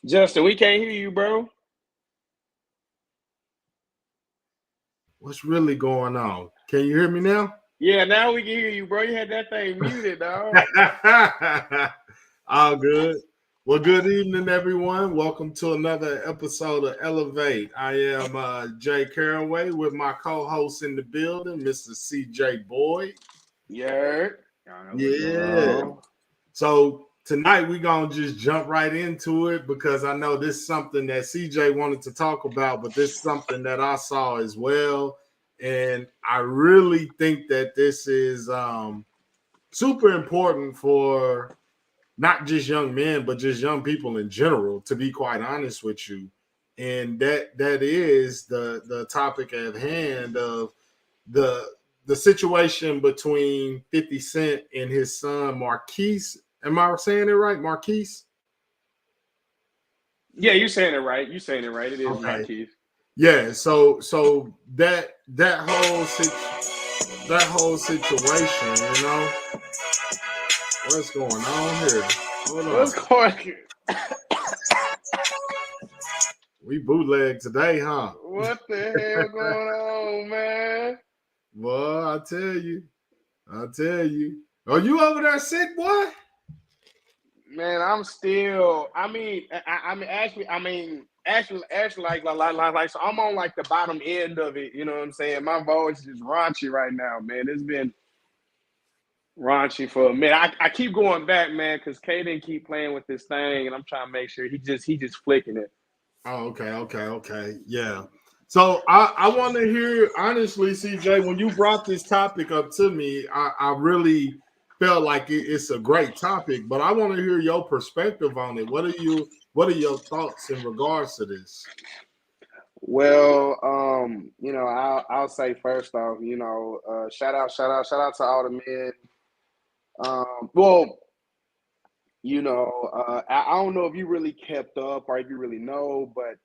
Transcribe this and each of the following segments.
Justin, we can't hear you, bro. What's really going on? Can you hear me now? Yeah, now we can hear you, bro. You had that thing muted, dog. All good. Well, good evening, everyone. Welcome to another episode of ELEV8. I am Jay Caraway with my co-host in the building, Mr. CJ Boyd. Yeah. Yeah. So tonight we're going to just jump right into it because I know this is something that CJ wanted to talk about, but this is something that I saw as well. And I really think that this is super important for not just young men, but just young people in general, to be quite honest with you. And that is the topic at hand of the situation between 50 Cent and his son Marquise. Am I saying it right? Marquise? Yeah, you're saying it right. You're saying it right. It is Okay. Marquise. Yeah, so that whole situation, you know. What's going on here? Hold on. What's going on? We bootleg today, huh? What the hell going on, man? Well, I tell you. Are you over there sick, boy? Man, I'm still. Actually, like, so I'm on like the bottom end of it. You know what I'm saying? My voice is raunchy right now, man. It's been raunchy for a minute. I keep going back, man, because Kaden keep playing with this thing, and I'm trying to make sure he just flicking it. Oh, okay. Yeah. So I want to hear, honestly, CJ, when you brought this topic up to me, I really felt like it's a great topic, but I want to hear your perspective on it. What are your thoughts in regards to this? Well, I'll say first off, shout out to all the men. I don't know if you really kept up or if you really know, but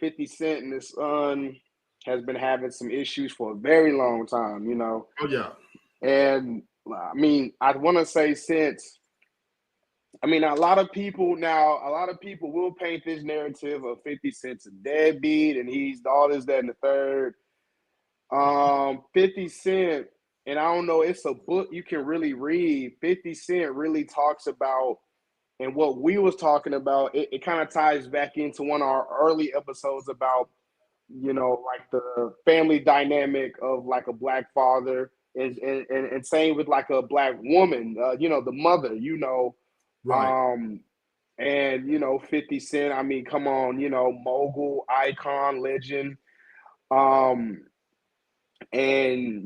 50 Cent and his son has been having some issues for a very long time, Oh, yeah. And I want to say a lot of people will paint this narrative of 50 Cent's a deadbeat and he's all this, that, and the third. 50 Cent, and I don't know, it's a book you can really read. 50 Cent really talks about, and what we was talking about, it kind of ties back into one of our early episodes about, like the family dynamic of like a black father and same with like a black woman, the mother, Right. and 50 Cent, come on, mogul, icon, legend. And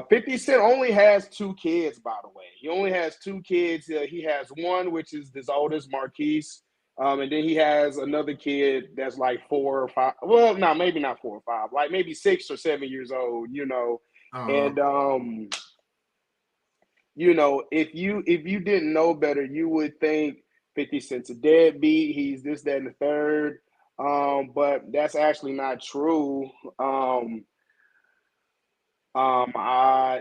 50 Cent only has two kids, by the way. He only has two kids. He has one, which is his oldest, Marquise. And then he has another kid that's like 4 or 5. Well, no, maybe not 4 or 5, like maybe 6 or 7 years old, And if you didn't know better, you would think 50 Cent's a deadbeat. He's this, that, and the third. But that's actually not true.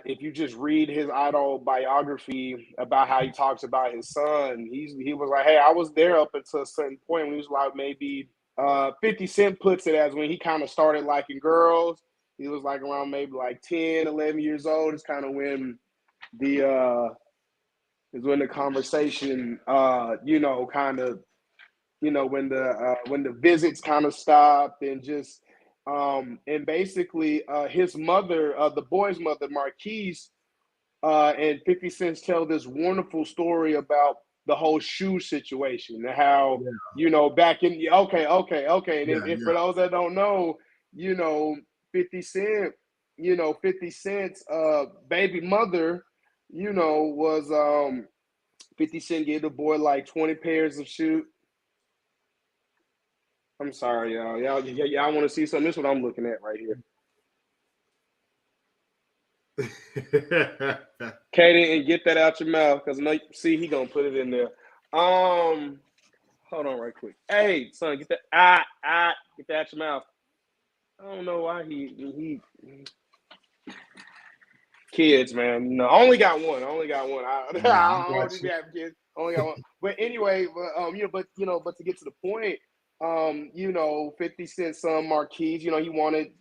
If you just read his autobiography about how he talks about his son, he was like, hey, I was there up until a certain point when he was like maybe 50 Cent puts it as when he kind of started liking girls. He was like around maybe like 10, 11 years old. It's kind of when the conversation when the visits kind of stopped and just and basically his mother, the boy's mother, Marquise, and 50 Cent tell this wonderful story about the whole shoe situation and how, back in, okay. And for those that don't know, 50 Cent, 50 Cent's baby mother, was 50 Cent gave the boy like 20 pairs of shoes. I'm sorry, y'all. Y'all want to see something? This is what I'm looking at right here. Kaden, and get that out your mouth, because see, he gonna put it in there. Hold on right quick. Hey, son, get that get that out your mouth. I don't know why he kids, man. No, I only got one. I don't even have kids. Only got one. but anyway, but to get to the point, 50 Cent son Marquise, he wanted,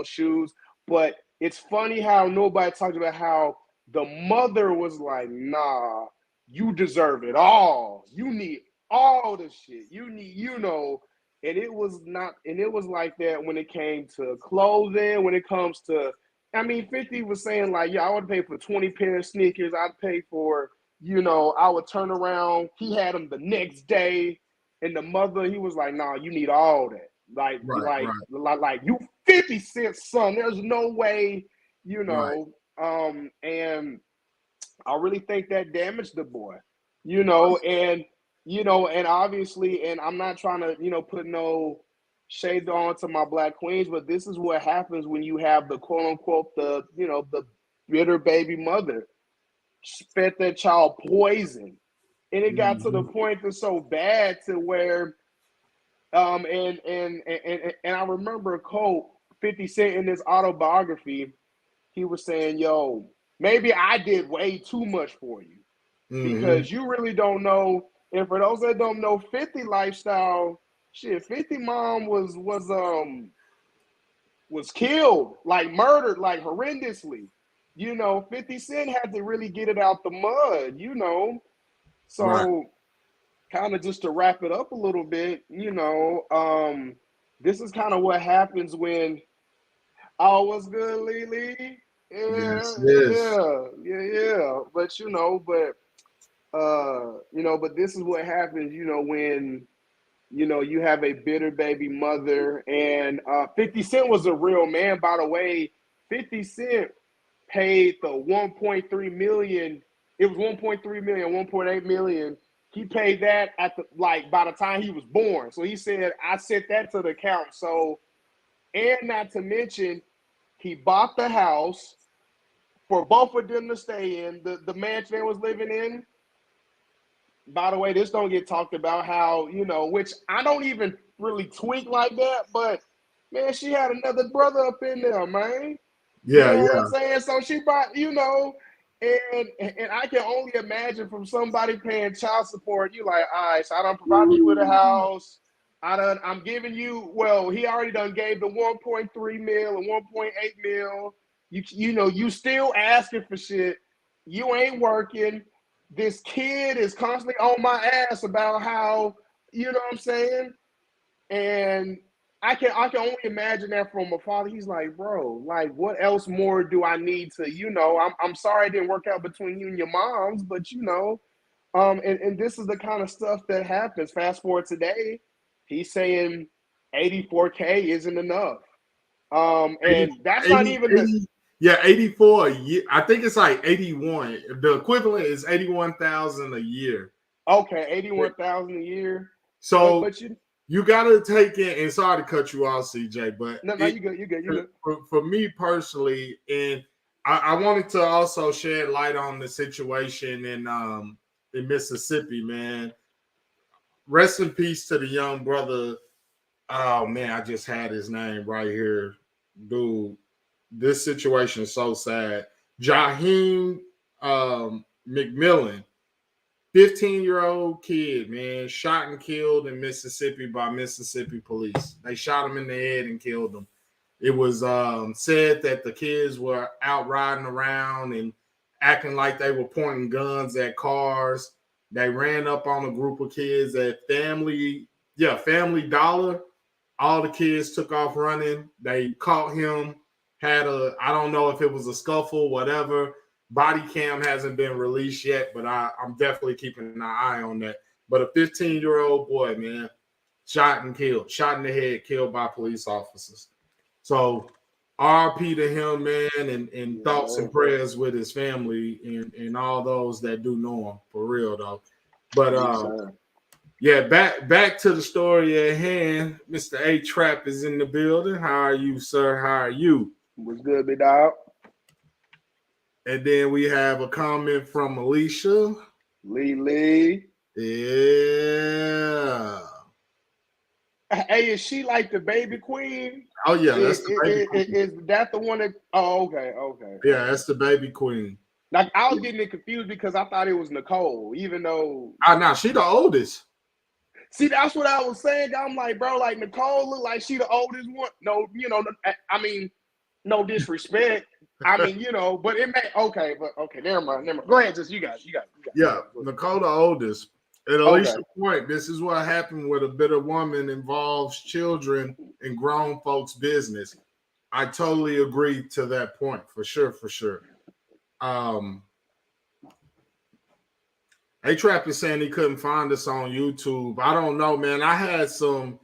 shoes, but it's funny how nobody talked about how the mother was like, nah, you deserve it all. You need all the shit. You need, and it was not, and it was like that when it came to clothing, when it comes to, 50 was saying like, yeah, I would pay for 20 pair of sneakers. I'd pay for, I would turn around. He had them the next day. And the mother, he was like, nah, you need all that. Like you 50 Cent son. There's no way, and I really think that damaged the boy, and obviously, and I'm not trying to, put no shade on to my black queens, but this is what happens when you have the quote unquote, the bitter baby mother fed that child poison. And it got to the point that's so bad to where, and I remember a quote 50 Cent in his autobiography. He was saying, "Yo, maybe I did way too much for you because you really don't know." And for those that don't know, 50 lifestyle, shit, 50 mom was killed, like murdered, like horrendously. 50 Cent had to really get it out the mud. So. Right. Kind of just to wrap it up a little bit, this is kind of what happens when, oh, what's good, Lily? Yeah, yes. Yeah. But but this is what happens, when, you have a bitter baby mother. And 50 Cent was a real man, by the way. 50 Cent paid the 1.3 million. It was 1.3 million, 1.8 million. He paid that by the time he was born. So he said, I sent that to the account. So, and not to mention, he bought the house for both of them to stay in. The mansion they was living in. By the way, this don't get talked about how, which I don't even really tweak like that, but man, she had another brother up in there, man. Yeah, what I'm saying? So she bought, and I can only imagine from somebody paying child support, you like, all right, so I done provided you with a house. I'm giving you, well, he already done gave the 1.3 mil and 1.8 mil. You still asking for shit. You ain't working. This kid is constantly on my ass about how, you know what I'm saying? And I can only imagine that from a father. He's like, bro, like, what else more do I need to, I'm sorry it didn't work out between you and your moms, but and this is the kind of stuff that happens. Fast forward today, he's saying 84K isn't enough. And that's 80, not even 80, yeah, 84 a year. I think it's like 81. The equivalent is 81,000 a year. Okay, 81,000 a year. So but you got to take in, and sorry to cut you off, CJ, but no, you good. For me personally, and I wanted to also shed light on the situation in Mississippi, man. Rest in peace to the young brother. Oh man, I just had his name right here, dude. This situation is so sad. Jaheim McMillan. 15-year-old kid, man, shot and killed in Mississippi by Mississippi police. They shot him in the head and killed him. It was said that the kids were out riding around and acting like they were pointing guns at cars. They ran up on a group of kids at Family Dollar. All the kids took off running. They caught him, I don't know if it was a scuffle, whatever. Body cam hasn't been released yet, but I'm definitely keeping an eye on that. But a 15-year-old boy, man, shot in the head, killed by police officers. So RP to him, man, and thoughts and prayers with his family and all those that do know him, for real, though. But yeah, back to the story at hand. Mr. A Trap is in the building. How are you, sir? How are you? What's good, big dog? And then we have a comment from Alicia. Lee. Yeah. Hey, is she like the baby queen? Oh, yeah, that's the baby queen. Is that the one that... Oh, okay. Yeah, that's the baby queen. Like I was getting it confused because I thought it was Nicole, even though. Nah, she the oldest. See, that's what I was saying. I'm like, bro, like Nicole look like she the oldest one. No, I mean, no disrespect. I mean, but it may okay, never mind. Go ahead, just you guys. Yeah, Nicole the oldest. At Alicia's point, this is what happened with a bitter woman involves children and grown folks' business. I totally agree to that point, for sure. A-Trap is saying he couldn't find us on YouTube. I don't know, man. I had some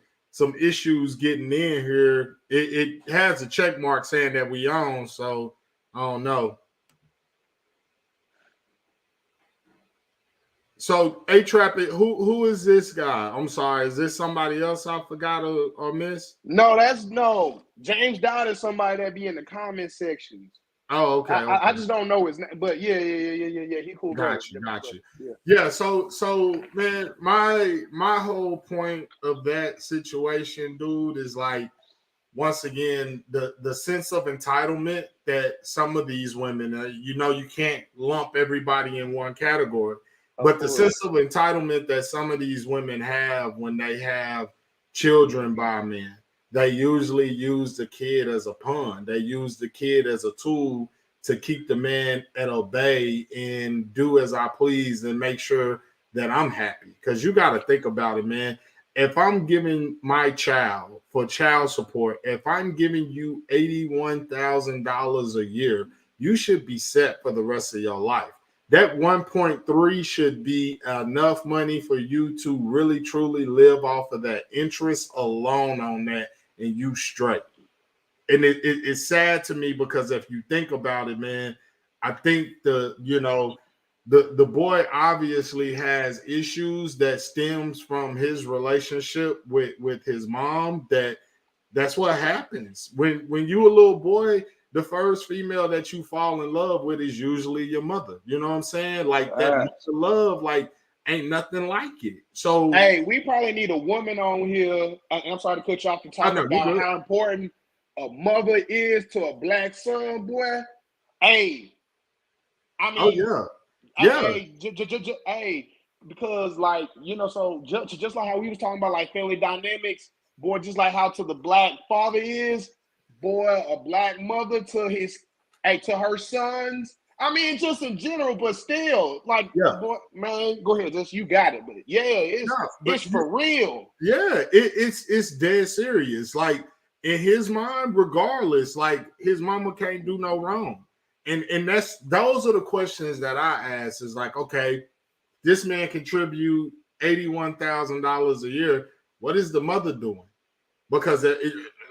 issues getting in here. It has a check mark saying that we on, so I don't know. So A-Trap, who is this guy? I'm sorry, is this somebody else I forgot or missed? No, James Dodd is somebody that be in the comment sections. Oh, okay. I just don't know his name, but yeah. He cool. Got you. Yeah. So man, my whole point of that situation, dude, is like, once again, the sense of entitlement that some of these women, you can't lump everybody in one category, but the sense of entitlement that some of these women have when they have children by men. They usually use the kid as a pawn. They use the kid as a tool to keep the man at bay and do as I please and make sure that I'm happy. Because you got to think about it, man. If I'm giving my child for child support, if I'm giving you $81,000 a year, you should be set for the rest of your life. That 1.3 should be enough money for you to really, truly live off of that interest alone on that, and you straight. And it's sad to me because if you think about it, man, I think the boy obviously has issues that stems from his relationship with his mom. That's what happens when you a little boy. The first female that you fall in love with is usually your mother. You know what I'm saying? Like that mother love, like ain't nothing like it. So hey, we probably need a woman on here. I'm sorry to cut you off to talk about how important a mother is to a black son, boy. Hey, I mean, hey, because like so just like how we was talking about like family dynamics, boy, just like how to the black father is, boy, a black mother to her sons. I mean, just in general, but still, like, boy, man, go ahead, just you got it, but it's for real. Yeah, it's dead serious. Like in his mind, regardless, like his mama can't do no wrong. And those are the questions that I ask is like, okay, this man contribute $81,000 a year. What is the mother doing? Because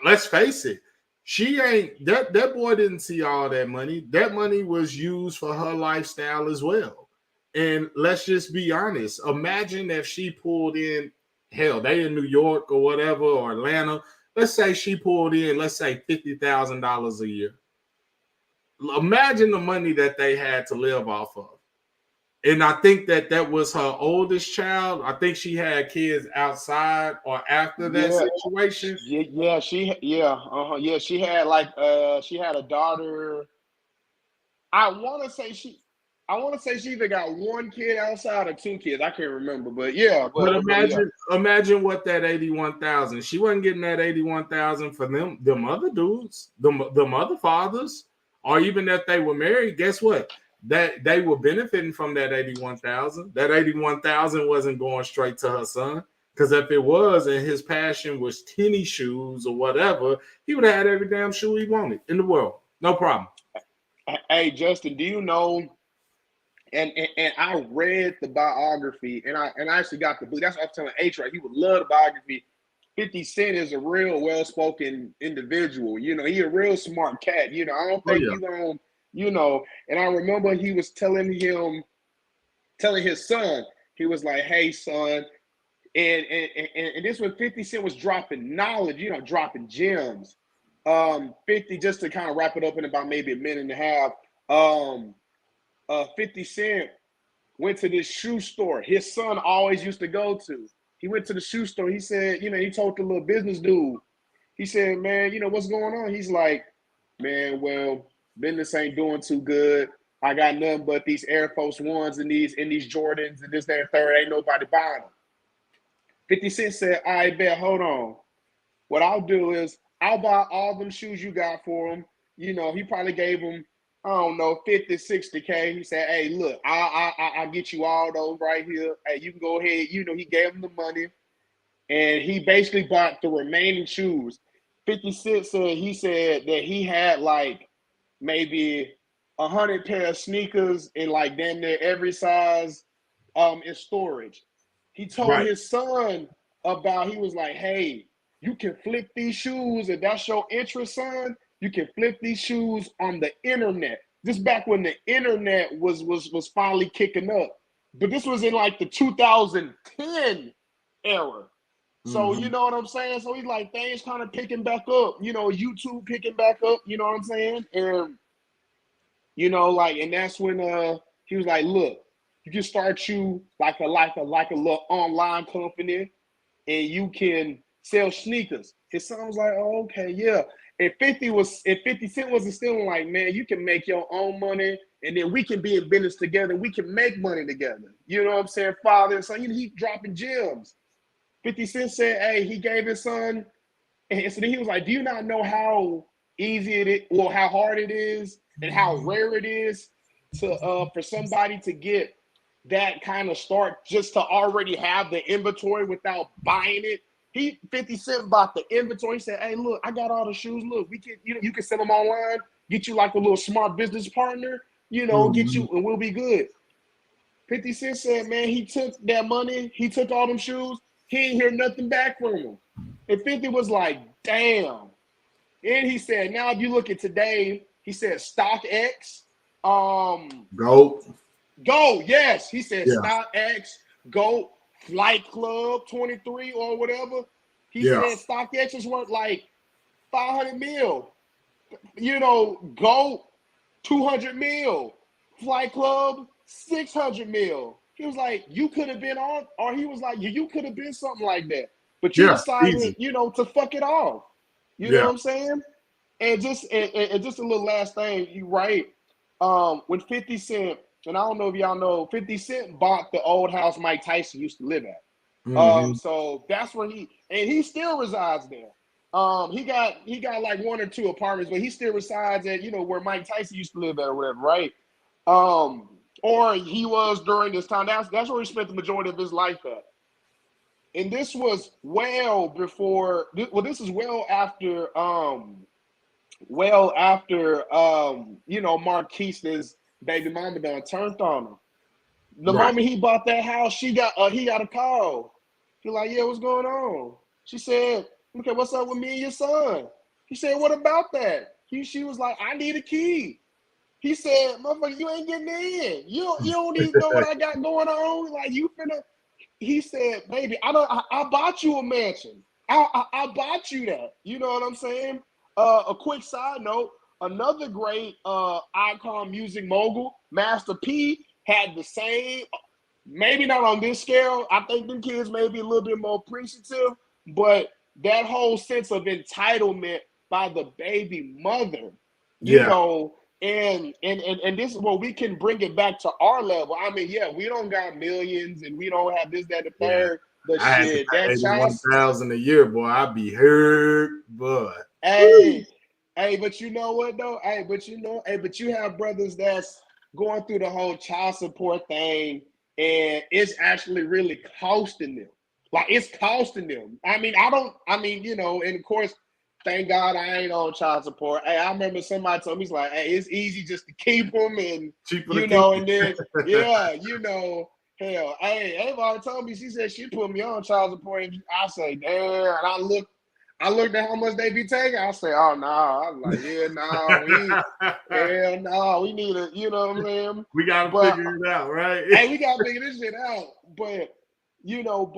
let's face it, she ain't that boy didn't see all that money. That money was used for her lifestyle as well. And let's just be honest. Imagine if she pulled in, hell, they in New York or whatever, or Atlanta. Let's say she pulled in, let's say $50,000 a year. Imagine the money that they had to live off of. And I think that was her oldest child. I think she had kids outside or after that situation. She had she had a daughter. I want to say she either got one kid outside or two kids. I can't remember, but imagine what that 81,000. She wasn't getting that 81,000 for them other dudes, them other fathers, or even if they were married. Guess what? That they were benefiting from that 81,000. That 81,000 wasn't going straight to her son. Because if it was and his passion was tennis shoes or whatever, he would have had every damn shoe he wanted in the world. No problem. Hey, Justin, do you know? And I read the biography, and I actually got the book. That's what I was telling A-Trap. He would love the biography. 50 Cent is a real well-spoken individual. He a real smart cat. I don't think he's on. And I remember he was telling his son, he was like, "Hey, son," and this when 50 Cent was dropping knowledge, dropping gems. 50, just to kind of wrap it up in about maybe a minute and a half. 50 Cent went to this shoe store his son always used to go to. He went to the shoe store. He said, he told the little business dude, he said, "Man, what's going on?" He's like, "Man, well, business ain't doing too good. I got nothing but these Air Force Ones and these Jordans and this, that, and third. Ain't nobody buying them. 50 Cent said, "All right, bet, hold on. What I'll do is I'll buy all them shoes you got for him." You know, he probably gave him, I don't know, 50, 60K. He said, "Hey, look, I'll get you all those right here. Hey, you can go ahead." You know, he gave him the money, and he basically bought the remaining shoes. 50 Cent said he said that he had like maybe 100 pair of sneakers in like damn near every size in storage. He told his son about, he was like, "Hey, you can flip these shoes if that's your interest, son. You can flip these shoes on the internet." This back when the internet was finally kicking up. But this was in like the 2010 era. So you know what I'm saying? So he's like, things kind of picking back up, you know, YouTube picking back up, you know what I'm saying? And you know, like, and that's when he was like, "Look, you can start you like a little online company, and you can sell sneakers." His son was like, "Oh, okay, yeah." And 50 Cent was instilling like, "Man, you can make your own money, and then we can be in business together. We can make money together." You know what I'm saying? Father and son, you know, he dropping gems. 50 Cent said, "Hey," he gave his son, and so then he was like, "Do you not know how easy it is, well, how hard it is, and how rare it is to for somebody to get that kind of start, just to already have the inventory without buying it?" 50 Cent bought the inventory. He said, "Hey, look, I got all the shoes. Look, we can, you know, you can sell them online, get you like a little smart business partner, you know, get you, and we'll be good." 50 Cent said, man, he took that money, he took all them shoes, he ain't hear nothing back from him. And 50 was like, damn. And he said, now if you look at today, he said StockX, Go, yes. He said StockX, Go, Flight Club 23 or whatever. He said StockX is worth like 500 mil. You know, Go 200 mil. Flight Club 600 mil. He was like, you could have been on, or he was like, you could have been something like that. But you decided, you know, to fuck it off. You know what I'm saying? And just just a little last thing, you right. When 50 Cent, and I don't know if y'all know, 50 Cent bought the old house Mike Tyson used to live at. So that's where he still resides there. He got like one or two apartments, but he still resides at, you know, where Mike Tyson used to live at or whatever, right? Or he was during this time. That's where he spent the majority of his life at. And this was well before. Well, this is well after. You know, Marquise's baby mama done turned on him. The moment he bought that house, he got a call. He like, yeah, what's going on? She said, okay, what's up with me and your son? He said, what about that? She was like, I need a key. He said, motherfucker, you ain't getting in. You don't even know what I got going on. Like, you finna. He said, baby, I bought you a mansion. I bought you that. You know what I'm saying? A quick side note, another great icon music mogul, Master P, had the same, maybe not on this scale. I think them kids may be a little bit more appreciative, but that whole sense of entitlement by the baby mother, you know, and this is where we can bring it back to our level. I mean, yeah, we don't got millions and we don't have this, that, the third, but I shit, had that child $1,000 a year, boy. I'd be hurt, but hey, but you know what though? But you have brothers that's going through the whole child support thing, and it's actually really costing them. Like, it's costing them. I mean, you know, and of course, thank God I ain't on child support. Hey, I remember somebody told me, he's like, hey, it's easy just to keep them, and you know, and then you know, hell, hey, everybody told me, she said she put me on child support, and I say, damn, and I looked at how much they be taking. I say, oh no. I was like, we need a, you know what I'm saying? We gotta figure it out, right? Hey, we gotta figure this shit out. But you know,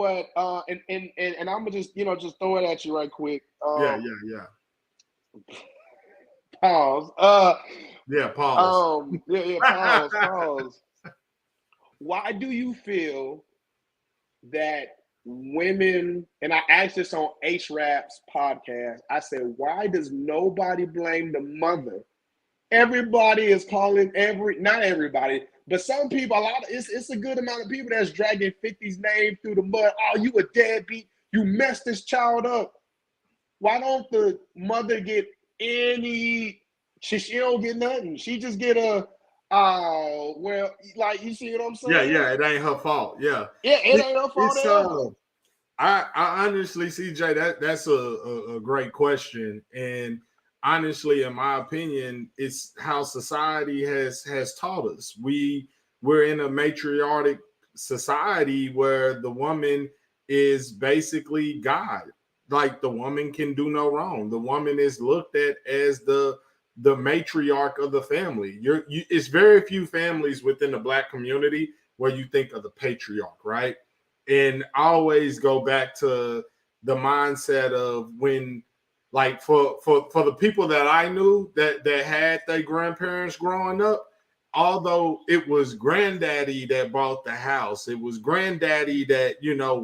and I'm gonna just, you know, just throw it at you right quick. Yeah. Pause. Pause. Pause. Why do you feel that women, and I asked this on H Rap's podcast, I said, why does nobody blame the mother everybody is calling not everybody, but some people, it's a good amount of people that's dragging 50's name through the mud. Oh, you a deadbeat. You messed this child up. Why don't the mother get any, she don't get nothing. She just get a, well, like, you see what I'm saying? Yeah, it ain't her fault. Yeah. Yeah, it ain't her fault at all. I honestly, CJ, that's a great question. And honestly, in my opinion, it's how society has taught us. We're in a matriarchic society where the woman is basically God. Like, the woman can do no wrong. The woman is looked at as the matriarch of the family. It's very few families within the Black community where you think of the patriarch, right? And I always go back to the mindset of when, like, for the people that I knew that had their grandparents growing up, although it was granddaddy that bought the house, it was granddaddy that,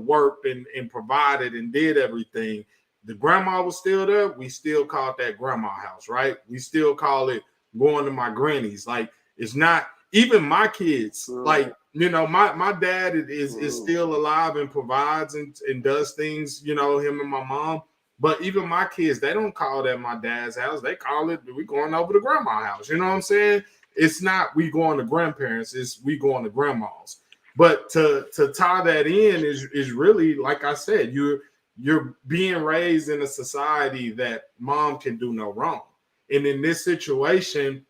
worked and provided and did everything. The grandma was still there. We still called that grandma house, right? We still call it going to my granny's. Like, it's not even my kids. Like, my dad is still alive and provides and does things, him and my mom. But even my kids, they don't call that my dad's house. They call it, we going over to grandma's house. You know what I'm saying? It's not we going to grandparents, it's we going to grandma's. But to tie that in is really, like I said, you're being raised in a society that mom can do no wrong. And in this situation,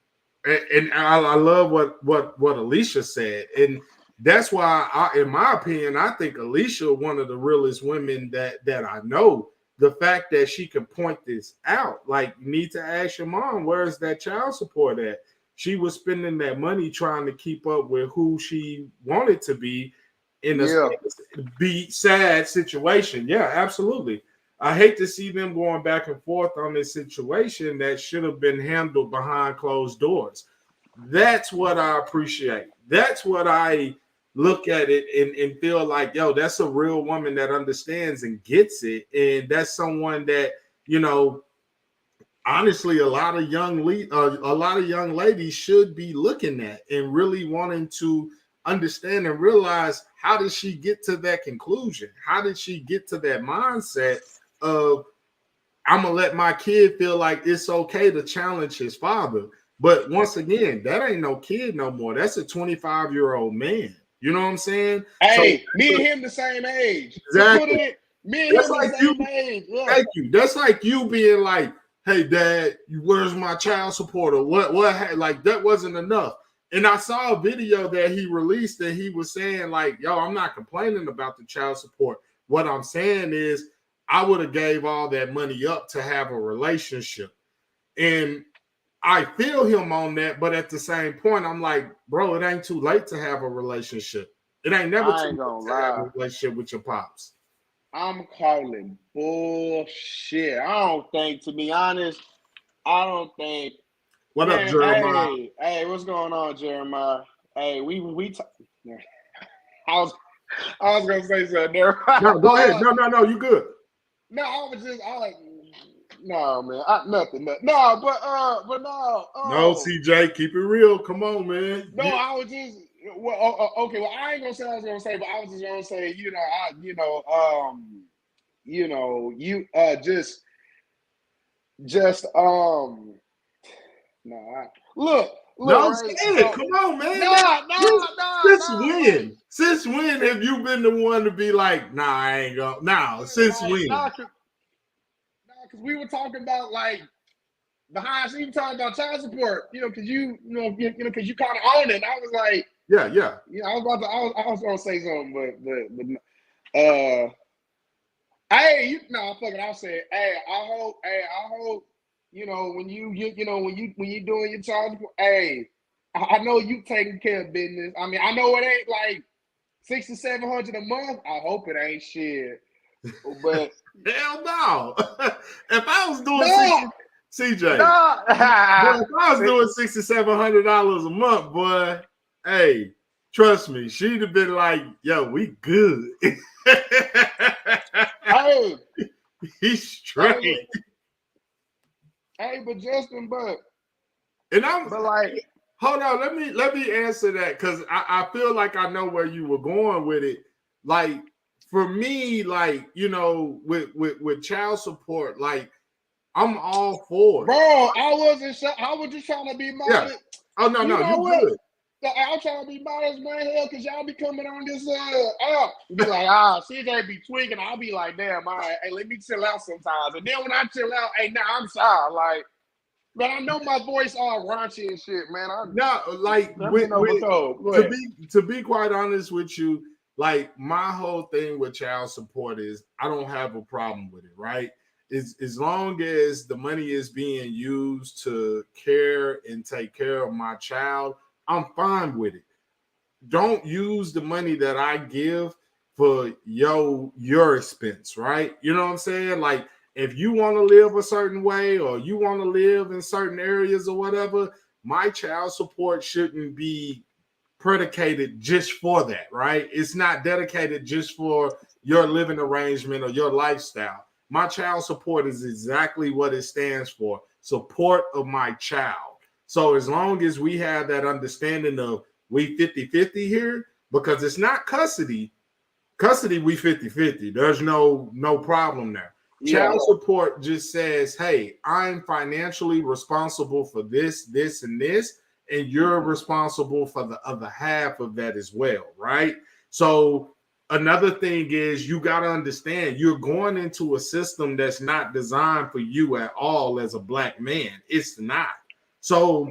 and I love what Alicia said. And that's why, in my opinion, I think Alicia, one of the realest women that I know, the fact that she can point this out, like, you need to ask your mom, where's that child support at? She was spending that money trying to keep up with who she wanted to be in a sad situation. Yeah, absolutely. I hate to see them going back and forth on this situation that should have been handled behind closed doors. That's what I appreciate. That's what I look at it and feel like, yo, that's a real woman that understands and gets it. And that's someone that, honestly, a lot of young ladies should be looking at and really wanting to understand and realize, how did she get to that conclusion? How did she get to that mindset of, I'm gonna let my kid feel like it's okay to challenge his father? But once again, that ain't no kid no more. That's a 25-year-old man. You know what I'm saying? Hey, me and him the same age. Exactly. Me and him the same age. Yeah. Thank you. That's like you being like, hey, Dad, where's my child support? Or what? Like, that wasn't enough. And I saw a video that he released that he was saying, like, yo, I'm not complaining about the child support. What I'm saying is, I would have gave all that money up to have a relationship. And I feel him on that, but at the same point, I'm like, bro, it ain't too late to have a relationship. It ain't never too late to have a relationship with your pops. I'm calling bullshit. I don't think, to be honest, What up, Jeremiah? Hey, what's going on, Jeremiah? Hey, I was gonna say something there. No, go ahead. No, you good. No, I was like, no, man, nothing. No, but no. No, CJ, keep it real. Come on, man. No, I was just, okay. Well, I ain't gonna say what I was gonna say, but I was just gonna say, look. No, right? Come on, man. Since when have you been the one to be like, nah, I ain't gonna? Nah, since when? Because we were talking about, like, behind, so you talking about child support, because you kind of own it. I was like, yeah. I was gonna say something, but hey, fuck it. I'll say it. Hey, I hope, when you doing your child support, hey, I know you taking care of business. I mean, I know it ain't like $600-700 a month. I hope it ain't shit. But hell no. If I was doing CJ, if I was doing $600-700 a month, boy, hey, trust me, she'd have been like, yo, we good. Hey, he's straight. Hey, but Justin, And I'm but like, hold on, let me answer that because I feel like I know where you were going with it. Like for me, like with child support, like I'm all for it. bro, I wasn't sure. I was just trying to be Yeah. modest. Oh no, You no, know you what? good. I'm trying to be modest, man. Hell, because y'all be coming on this app. Be like, CJ be tweaking. I'll be like, damn, all right, hey, let me chill out sometimes. And then when I chill out, hey, now I'm shy. Like, but I know my voice all raunchy and shit, man. No, like to be quite honest with you, like my whole thing with child support is I don't have a problem with it, right? As long as the money is being used to care and take care of my child, I'm fine with it. Don't use the money that I give for your expense, right? You know what I'm saying? Like if you want to live a certain way or you want to live in certain areas or whatever, my child support shouldn't be predicated just for that, right? It's not dedicated just for your living arrangement or your lifestyle. My child support is exactly what it stands for, support of my child. So as long as we have that understanding of we 50-50 here, because it's not custody, we 50-50. There's no problem there. Yeah. Child support just says, hey, I'm financially responsible for this, and this, and you're responsible for the other half of that as well, right? So another thing is you got to understand you're going into a system that's not designed for you at all as a black man. It's not. So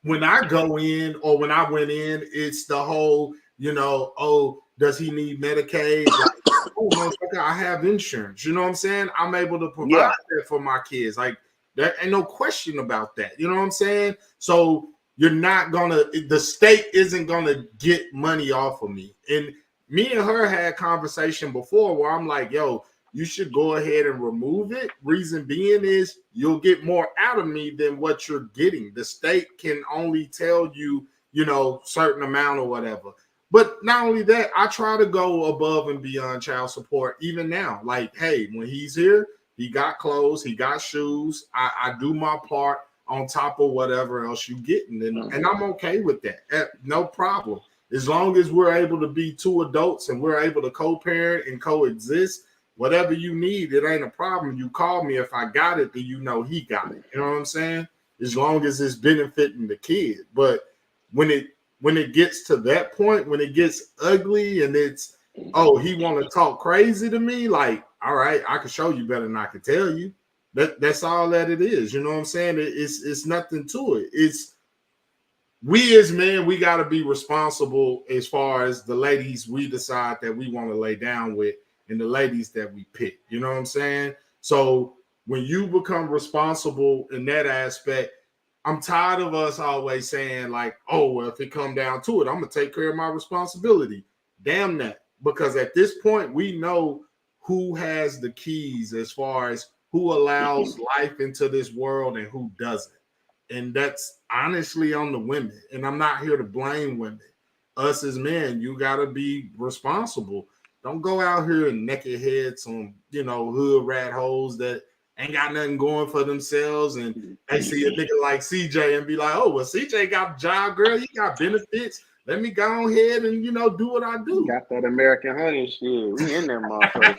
when I go in or when I went in, it's the whole, oh, does he need Medicaid? Like, oh, motherfucker, I have insurance. You know what I'm saying? I'm able to provide that for my kids. Like, there ain't no question about that. You know what I'm saying? So you're not the state isn't gonna get money off of me. And me and her had conversation before where I'm like, yo, you should go ahead and remove it. Reason being is you'll get more out of me than what you're getting. The state can only tell you, certain amount or whatever. But not only that, I try to go above and beyond child support even now. Like, hey, when he's here, he got clothes, he got shoes. I do my part on top of whatever else you getting. And I'm okay with that. No problem. As long as we're able to be two adults and we're able to co-parent and coexist, whatever you need, it ain't a problem. You call me. If I got it, then you know he got it. You know what I'm saying? As long as it's benefiting the kid. But when it gets to that point, when it gets ugly and it's, oh, he want to talk crazy to me, like, all right, I can show you better than I can tell you. That's all that it is. You know what I'm saying? It's nothing to it. It's we as men, we got to be responsible as far as the ladies we decide that we want to lay down with and the ladies that we pick. You know what I'm saying? So when you become responsible in that aspect, I'm tired of us always saying like, oh, well, if it come down to it, I'm going to take care of my responsibility. Damn that. Because at this point, we know who has the keys as far as who allows life into this world and who doesn't. And that's honestly on the women. And I'm not here to blame women. Us as men, you got to be responsible. Don't go out here and naked heads on, hood rat holes that ain't got nothing going for themselves. And they see a nigga like CJ and be like, oh, well, CJ got a job, girl. He got benefits. Let me go ahead and, do what I do. Got that American honey shit. We in there, motherfucker.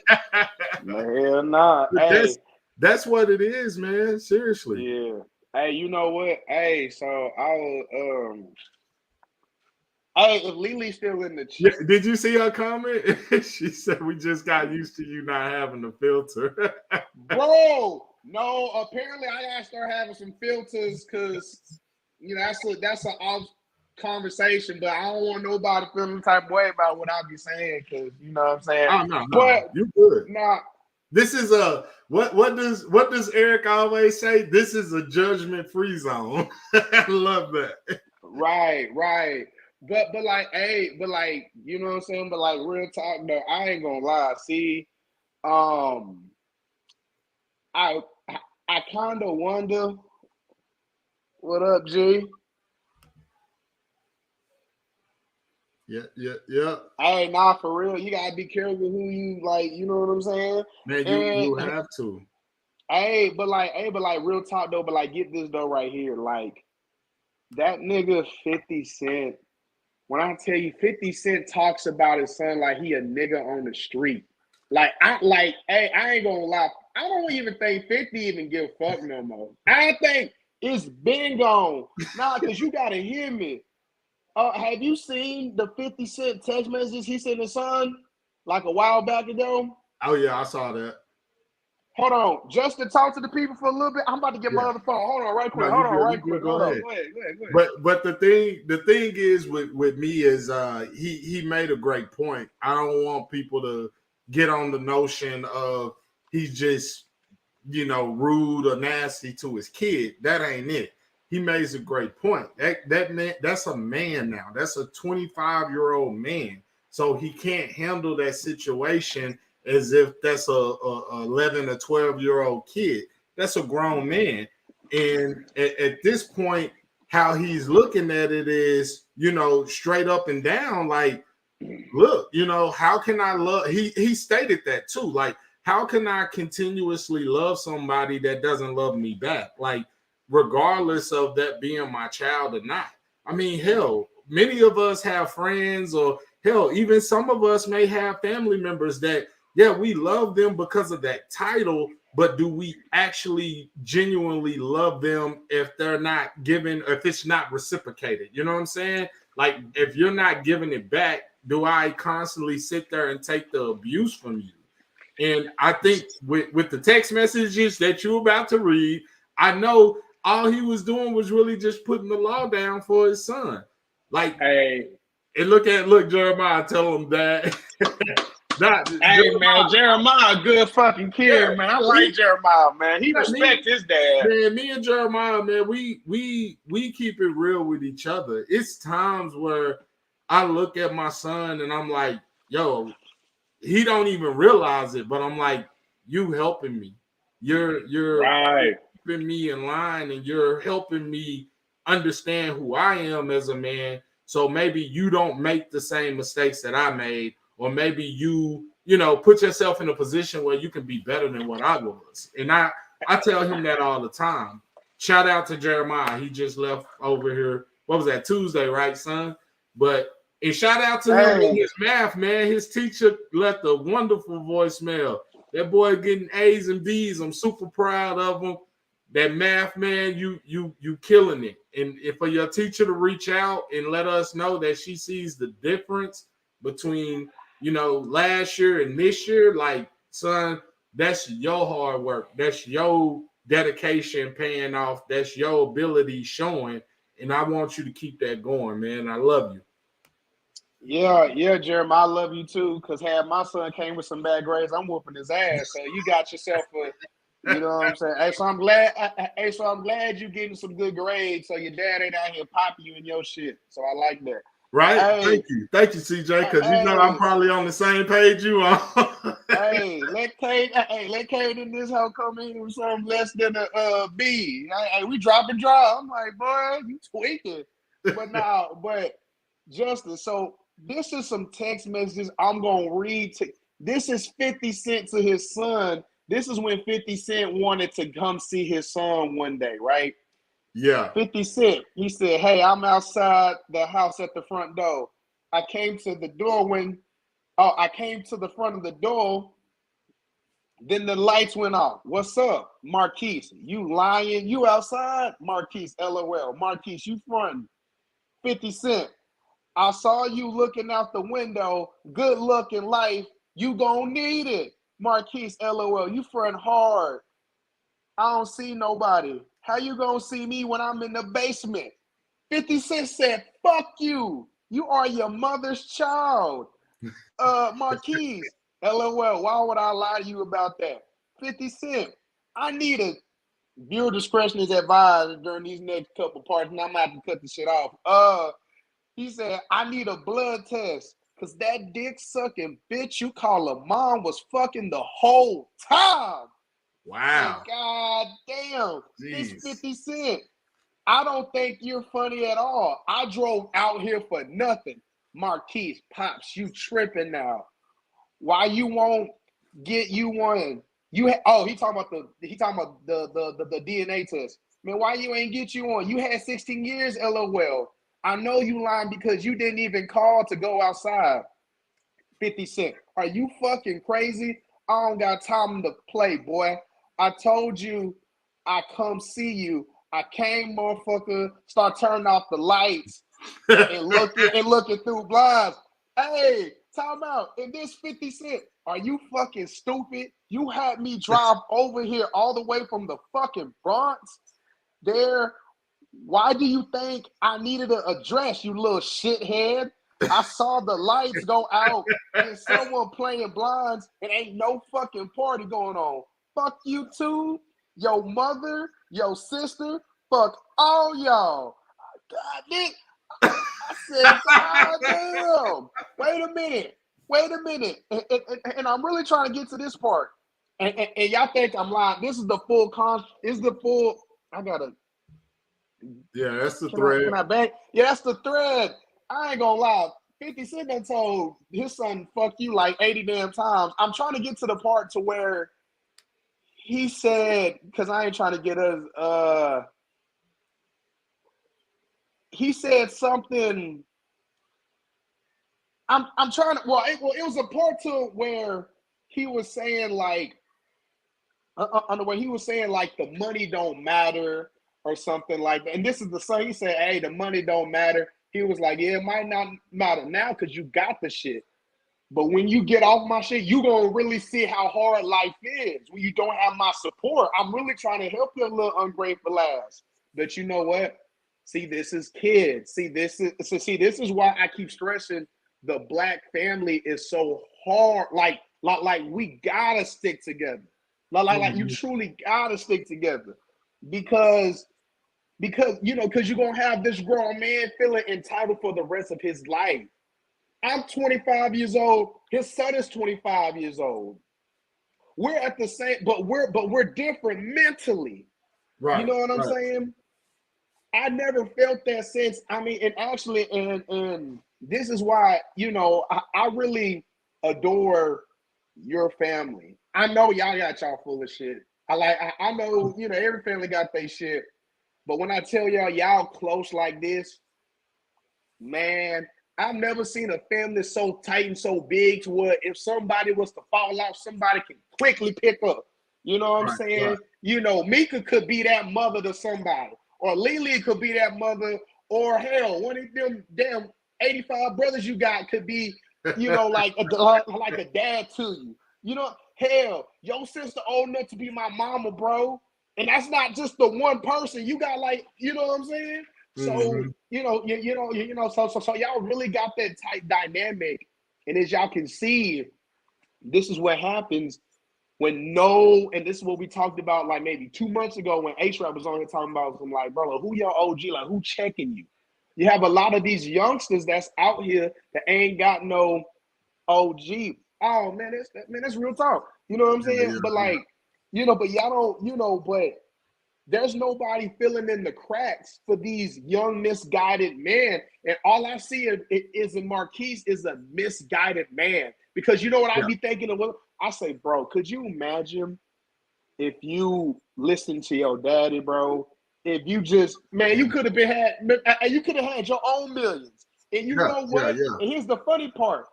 Hell nah. Hey. That's what it is, man. Seriously. Yeah. Hey, you know what? Hey, so I was hey, if Lily's still in the chat. Yeah, did you see her comment? She said we just got used to you not having a filter. Bro, no, apparently I gotta start having some filters because that's an off conversation, but I don't want nobody feeling the type of way about what I be saying because you know what I'm saying. Oh no, but you good. Nah. This is a what does Eric always say? This is a judgment-free zone. I love that. Right. But like, hey, but like, you know what I'm saying? But like real talk though, I ain't gonna lie. See, I kind of wonder. What up, G? Yeah. Hey, nah, for real, you gotta be careful who you like. You know what I'm saying? Man, you have to. But like real talk though. But like, get this though right here. Like, That nigga 50 Cent, when I tell you 50 Cent talks about his son like he a nigga on the street. Hey, I ain't gonna lie. I don't even think 50 even give a fuck no more. I think it's been gone. Nah, because you gotta hear me. Have you seen the 50 Cent text messages he sent his son like a while back ago? Oh yeah, I saw that. Hold on, just to talk to the people for a little bit. I'm about to get my other phone. Hold on, right quick. No, Hold on, good, right quick. go ahead. Go ahead. But the thing is with me is he made a great point. I don't want people to get on the notion of he's just rude or nasty to his kid. That ain't it. He makes a great point. That man, that's a man now. That's a 25-year-old man. So he can't handle that situation as if that's a 11 or 12-year-old kid. That's a grown man. And at this point, how he's looking at it is, straight up and down, like, look, how can I love? He stated that too. Like, how can I continuously love somebody that doesn't love me back? Like, regardless of that being my child or not. I mean, hell, many of us have friends, or hell, even some of us may have family members that, yeah, we love them because of that title, but do we actually genuinely love them if they're not given, if it's not reciprocated? You know what I'm saying? Like, if you're not giving it back, do I constantly sit there and take the abuse from you? And I think with the text messages that you're about to read, I know all he was doing was really just putting the law down for his son. Like, hey, and look Jeremiah, tell him that. Man, Jeremiah, a good fucking kid, man. I like Jeremiah, man. He respects his dad. Man, me and Jeremiah, man, we keep it real with each other. It's times where I look at my son and I'm like, yo, he don't even realize it, but I'm like, you helping me. You're right. keeping me in line, and you're helping me understand who I am as a man. So maybe you don't make the same mistakes that I made, or maybe you put yourself in a position where you can be better than what I was. And I tell him that all the time. Shout out to Jeremiah. He just left over here. What was that, Tuesday, right, son? And shout out to him in his math, man. His teacher left a wonderful voicemail. That boy getting A's and B's. I'm super proud of him. That math, man, you killing it. And for your teacher to reach out and let us know that she sees the difference between, last year and this year, like, son, that's your hard work. That's your dedication paying off. That's your ability showing. And I want you to keep that going, man. I love you. Yeah, Jeremiah, I love you too. Cause had my son came with some bad grades, I'm whooping his ass. So you got yourself a, you know what I'm saying? Hey, so I'm glad you getting some good grades. So your dad ain't out here popping you in your shit. So I like that. Right? Hey, thank you, CJ. Because I'm probably on the same page you are. let Kate in this hoe come in with something less than a B. Hey, we drop and draw. I'm like, boy, you tweaking. But Justin, so this is some text messages I'm gonna read. This is 50 Cent to his son. This is when 50 Cent wanted to come see his son one day, right? Yeah. 50 Cent, he said, hey, I'm outside the house at the front door. I came to the front of the door. Then the lights went off. What's up, Marquise? You lying? You outside? Marquise, LOL. Marquise, you fronting. 50 Cent, I saw you looking out the window. Good luck in life. You gonna need it. Marquise, LOL. You front hard. I don't see nobody. How you gonna see me when I'm in the basement? 50 Cent said, fuck you. You are your mother's child. Marquise, LOL. Why would I lie to you about that? 50 Cent, I need a viewer discretion is advised during these next couple parts, and I'm gonna have to cut the shit off. He said, I need a blood test because that dick sucking bitch you call her mom was fucking the whole time. Wow. And God damn. Jeez. It's 50 Cent. I don't think you're funny at all. I drove out here for nothing. Marquise, Pops, you tripping now. Why you won't get you one? He talking about the DNA test. Man, why you ain't get you on? You had 16 years, LOL. I know you lying because you didn't even call to go outside. 50 Cent. Are you fucking crazy? I don't got time to play, boy. I told you I come see you. I came, motherfucker, start turning off the lights and looking through blinds. Hey, time out. And this 50 Cent, are you fucking stupid? You had me drive over here all the way from the fucking Bronx there. Why do you think I needed an address, you little shithead? I saw the lights go out and someone playing blinds and ain't no fucking party going on. Fuck you too, your mother, your sister, fuck all y'all. God damn. I said, God damn. Wait a minute. And I'm really trying to get to this part. And y'all think I'm lying. This is the full I gotta. Yeah, that's the thread. Can I back? Yeah, that's the thread. I ain't gonna lie. 50 Cent done told his son fuck you like 80 damn times. I'm trying to get to the part to where he said, because I ain't trying to get us he said something. I'm trying to it was a part to where he was saying like on the way he was saying like the money don't matter or something like that. And this is the son. He said, hey, the money don't matter. He was like, yeah, it might not matter now because you got the shit. But when you get off my shit, you gonna really see how hard life is when you don't have my support. I'm really trying to help your little ungrateful ass. But you know what? See, this is kids. See, this is why I keep stressing the black family is so hard. Like we gotta stick together. Like you truly gotta stick together. Because you're gonna have this grown man feeling entitled for the rest of his life. I'm 25 years old. His son is 25 years old. We're at the same, but we're different mentally. Right. You know what I'm saying? I never felt that sense. I mean, and actually, and this is why, I really adore your family. I know y'all got y'all full of shit. I know, every family got their shit. But when I tell y'all close like this, man, I've never seen a family so tight and so big to where if somebody was to fall out, somebody can quickly pick up. You know what I'm saying? Right. Mika could be that mother to somebody. Or Lily could be that mother. Or hell, one of them damn 85 brothers you got could be, like a dad to you. Hell, your sister old enough to be my mama, bro. And that's not just the one person. You got you know what I'm saying? So, so y'all really got that tight dynamic. And as y'all can see, this is what happens when and this is what we talked about like maybe 2 months ago when H-Rap was on here talking about some like, bro, who your OG? Like, who checking you? You have a lot of these youngsters that's out here that ain't got no OG. Oh, man, that's real talk. You know what I'm saying? But but y'all don't, but there's nobody filling in the cracks for these young misguided men. And all I see is in Marquise is a misguided man. Because you know what I be thinking of? I say, bro, could you imagine if you listened to your daddy, bro? If you just, man, you could have had your own millions. And you know what? And here's the funny part.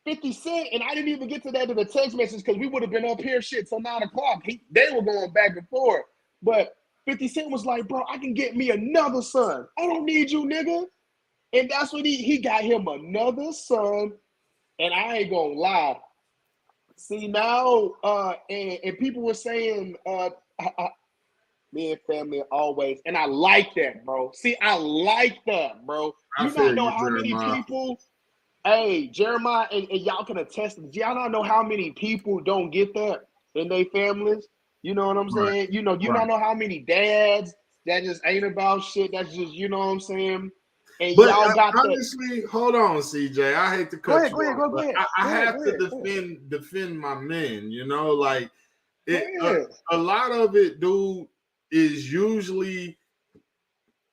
50 Cent, and I didn't even get to that in the text message because we would have been up here shit till 9 o'clock. They were going back and forth. But 50 Cent was like, bro, I can get me another son. I don't need you, nigga. And that's what he got him another son. And I ain't gonna lie. See now, and people were saying, me and family always, and I like that, bro. See, I like that, bro. You not know how many people. Hey, Jeremiah, and y'all can attest. Y'all not know how many people don't get that in their families. You know what I'm saying? You not know how many dads that just ain't about shit. That's just, you know what I'm saying? And but y'all got honestly, hold on, CJ. I hate to cut you off. Go ahead. I have to defend my men. Like a lot of it, dude, is usually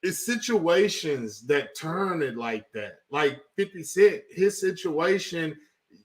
it's situations that turn it like that. Like 50 Cent, his situation,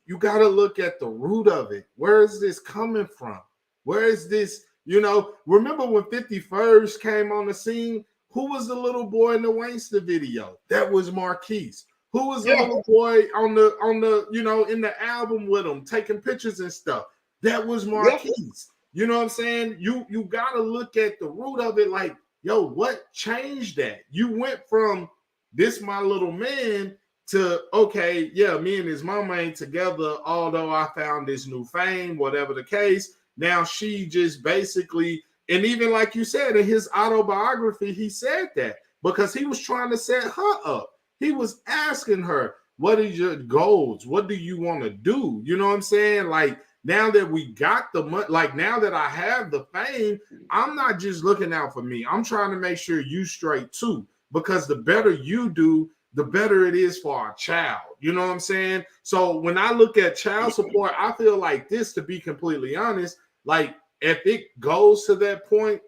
you got to look at the root of it. Where is this coming from? Where is this? You know, remember when 50 first came on the scene? Who was the little boy in the Wayster video? That was Marquise. Who was the little boy on the in the album with him taking pictures and stuff? That was Marquise. You know what I'm saying? You gotta look at the root of it. Like, yo, what changed that? You went from this my little man to, okay, yeah, me and his mama ain't together, although I found this new fame, whatever the case. Now she just basically, and even like you said in his autobiography, he said that because he was trying to set her up. He was asking her, what are your goals? What do you want to do? You know what I'm saying? Like, now that we got the money, like now that I have the fame, I'm not just looking out for me. I'm trying to make sure you straight too, because the better you do, the better it is for our child. You know what I'm saying? So when I look at child support, I feel like this, to be completely honest, like if it goes to that point,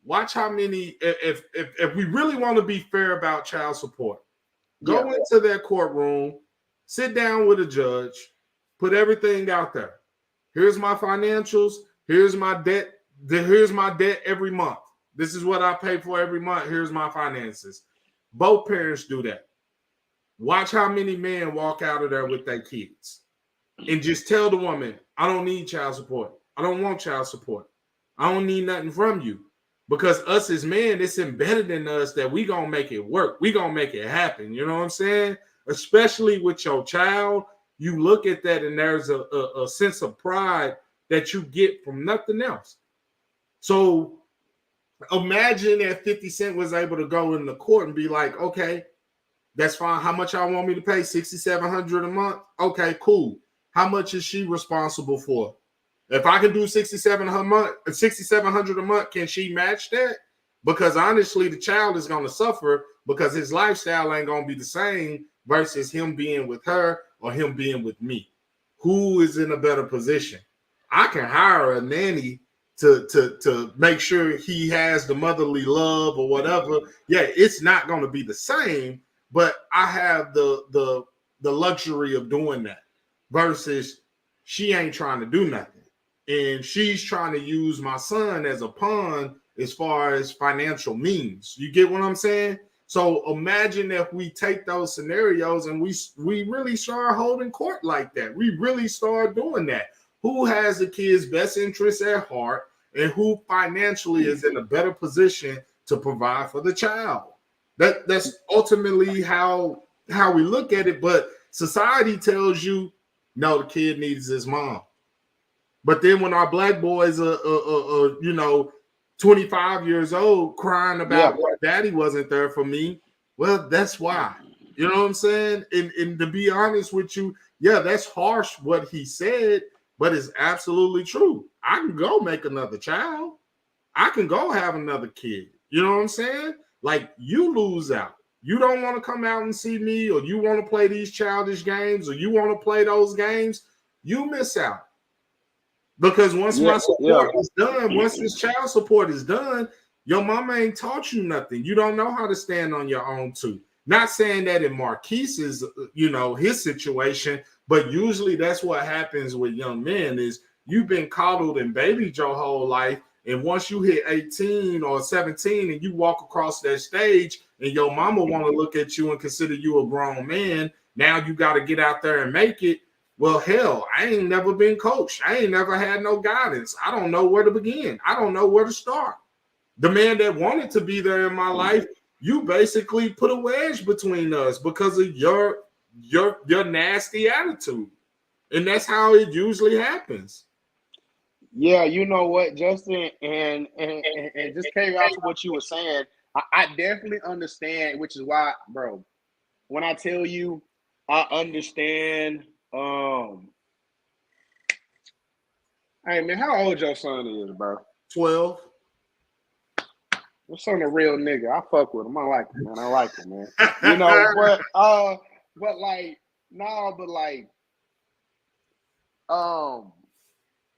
watch how many, if we really want to be fair about child support, go into that courtroom, sit down with a judge, put everything out there. Here's my financials. Here's my debt. Here's my debt every month. This is what I pay for every month. Here's my finances. Both parents do that. Watch how many men walk out of there with their kids and just tell the woman, I don't need child support. I don't want child support. I don't need nothing from you. Because us as men, it's embedded in us that we going to make it work. We going to make it happen. You know what I'm saying? Especially with your child, you look at that and there's a sense of pride that you get from nothing else. So imagine if 50 Cent was able to go in the court and be like, okay, that's fine. How much y'all want me to pay? $6,700 a month? Okay, cool. How much is she responsible for? If I can do $6,700 a month, can she match that? Because honestly, the child is going to suffer because his lifestyle ain't going to be the same versus him being with her or him being with me. Who is in a better position? I can hire a nanny to make sure he has the motherly love or whatever. Yeah, it's not going to be the same, but I have the luxury of doing that versus she ain't trying to do nothing. And she's trying to use my son as a pawn as far as financial means. You get what I'm saying? So imagine if we take those scenarios and we really start holding court like that. We really start doing that. Who has the kid's best interests at heart and who financially is in a better position to provide for the child? That's ultimately how we look at it. But society tells you, no, the kid needs his mom. But then when our black boys are 25 years old crying about why daddy wasn't there for me, well, that's why. You know what I'm saying? And to be honest with you, yeah, that's harsh what he said, but it's absolutely true. I can go make another child. I can go have another kid. You know what I'm saying? Like, you lose out. You don't want to come out and see me, or you want to play these childish games, or you want to play those games, you miss out. Because once my support is done, once this child support is done, your mama ain't taught you nothing. You don't know how to stand on your own too. Not saying that in Marquise's, his situation, but usually that's what happens with young men is you've been coddled and babied your whole life. And once you hit 18 or 17 and you walk across that stage and your mama want to look at you and consider you a grown man, now you got to get out there and make it. Well, hell, I ain't never been coached. I ain't never had no guidance. I don't know where to begin. I don't know where to start. The man that wanted to be there in my life, you basically put a wedge between us because of your nasty attitude. And that's how it usually happens. Yeah, you know what, Justin, and just came out to what you were saying. I definitely understand, which is why, bro, when I tell you I understand. Hey man, how old your son is, bro? 12. Your son a real nigga. I fuck with him. I like him, man. I like him, man.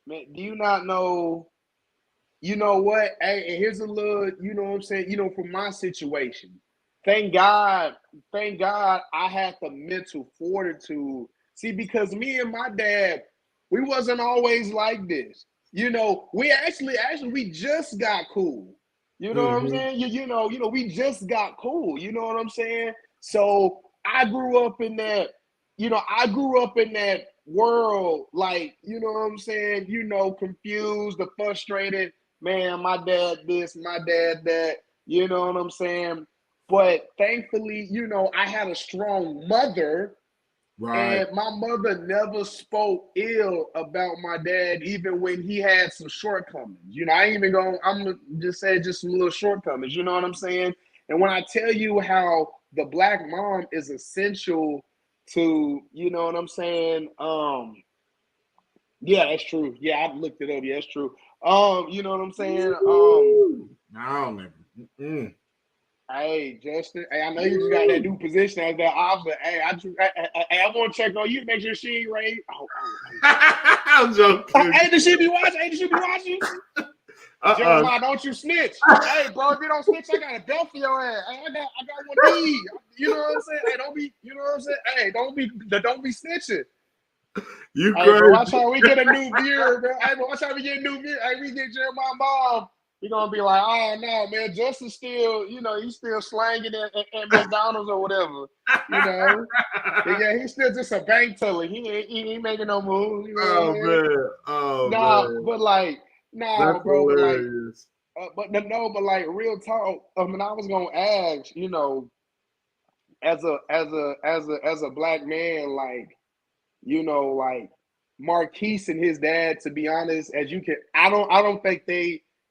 Man, do you not know? You know what? Hey, and here's a little, you know what I'm saying? From my situation, thank God I had the mental fortitude. See, because me and my dad, we wasn't always like this. we just got cool. You know what I'm saying? You know, we just got cool. You know what I'm saying? So I grew up in that, world, like, you know what I'm saying? Confused, the frustrated, man, my dad this, my dad that, you know what I'm saying? But thankfully, I had a strong mother. Right. And my mother never spoke ill about my dad, even when he had some shortcomings. I ain't even going, I'm going to just say just some little shortcomings. You know what I'm saying? And when I tell you how the Black mom is essential to, you know what I'm saying? Yeah, that's true. Yeah, I looked it up. Yeah, that's true. You know what I'm saying? No. Hey, Justin. Hey, I know you just got that new position as that officer. Hey, I want to check on you, make sure she ain't ready. I'm joking. Hey, does she be watching? Jeremiah, don't you snitch. Hey, bro, if you don't snitch, I got a belt for your ass. Hey, I got one of these. You know what I'm saying? Hey, don't be, you know what I'm saying? Hey, don't be snitching. You hey, crazy. Bro, watch how we get a new viewer, bro. Hey, bro, watch how we get a new viewer. Hey, we get Jeremiah mom. You're gonna be like, oh no, man, Justin still, he's still slanging at McDonald's or whatever. Yeah, he's still just a bank teller. He ain't making no moves. Man. But like, That's bro, hilarious. but like real talk. I was gonna ask, as a Black man, like, like Marquise and his dad, to be honest, I don't think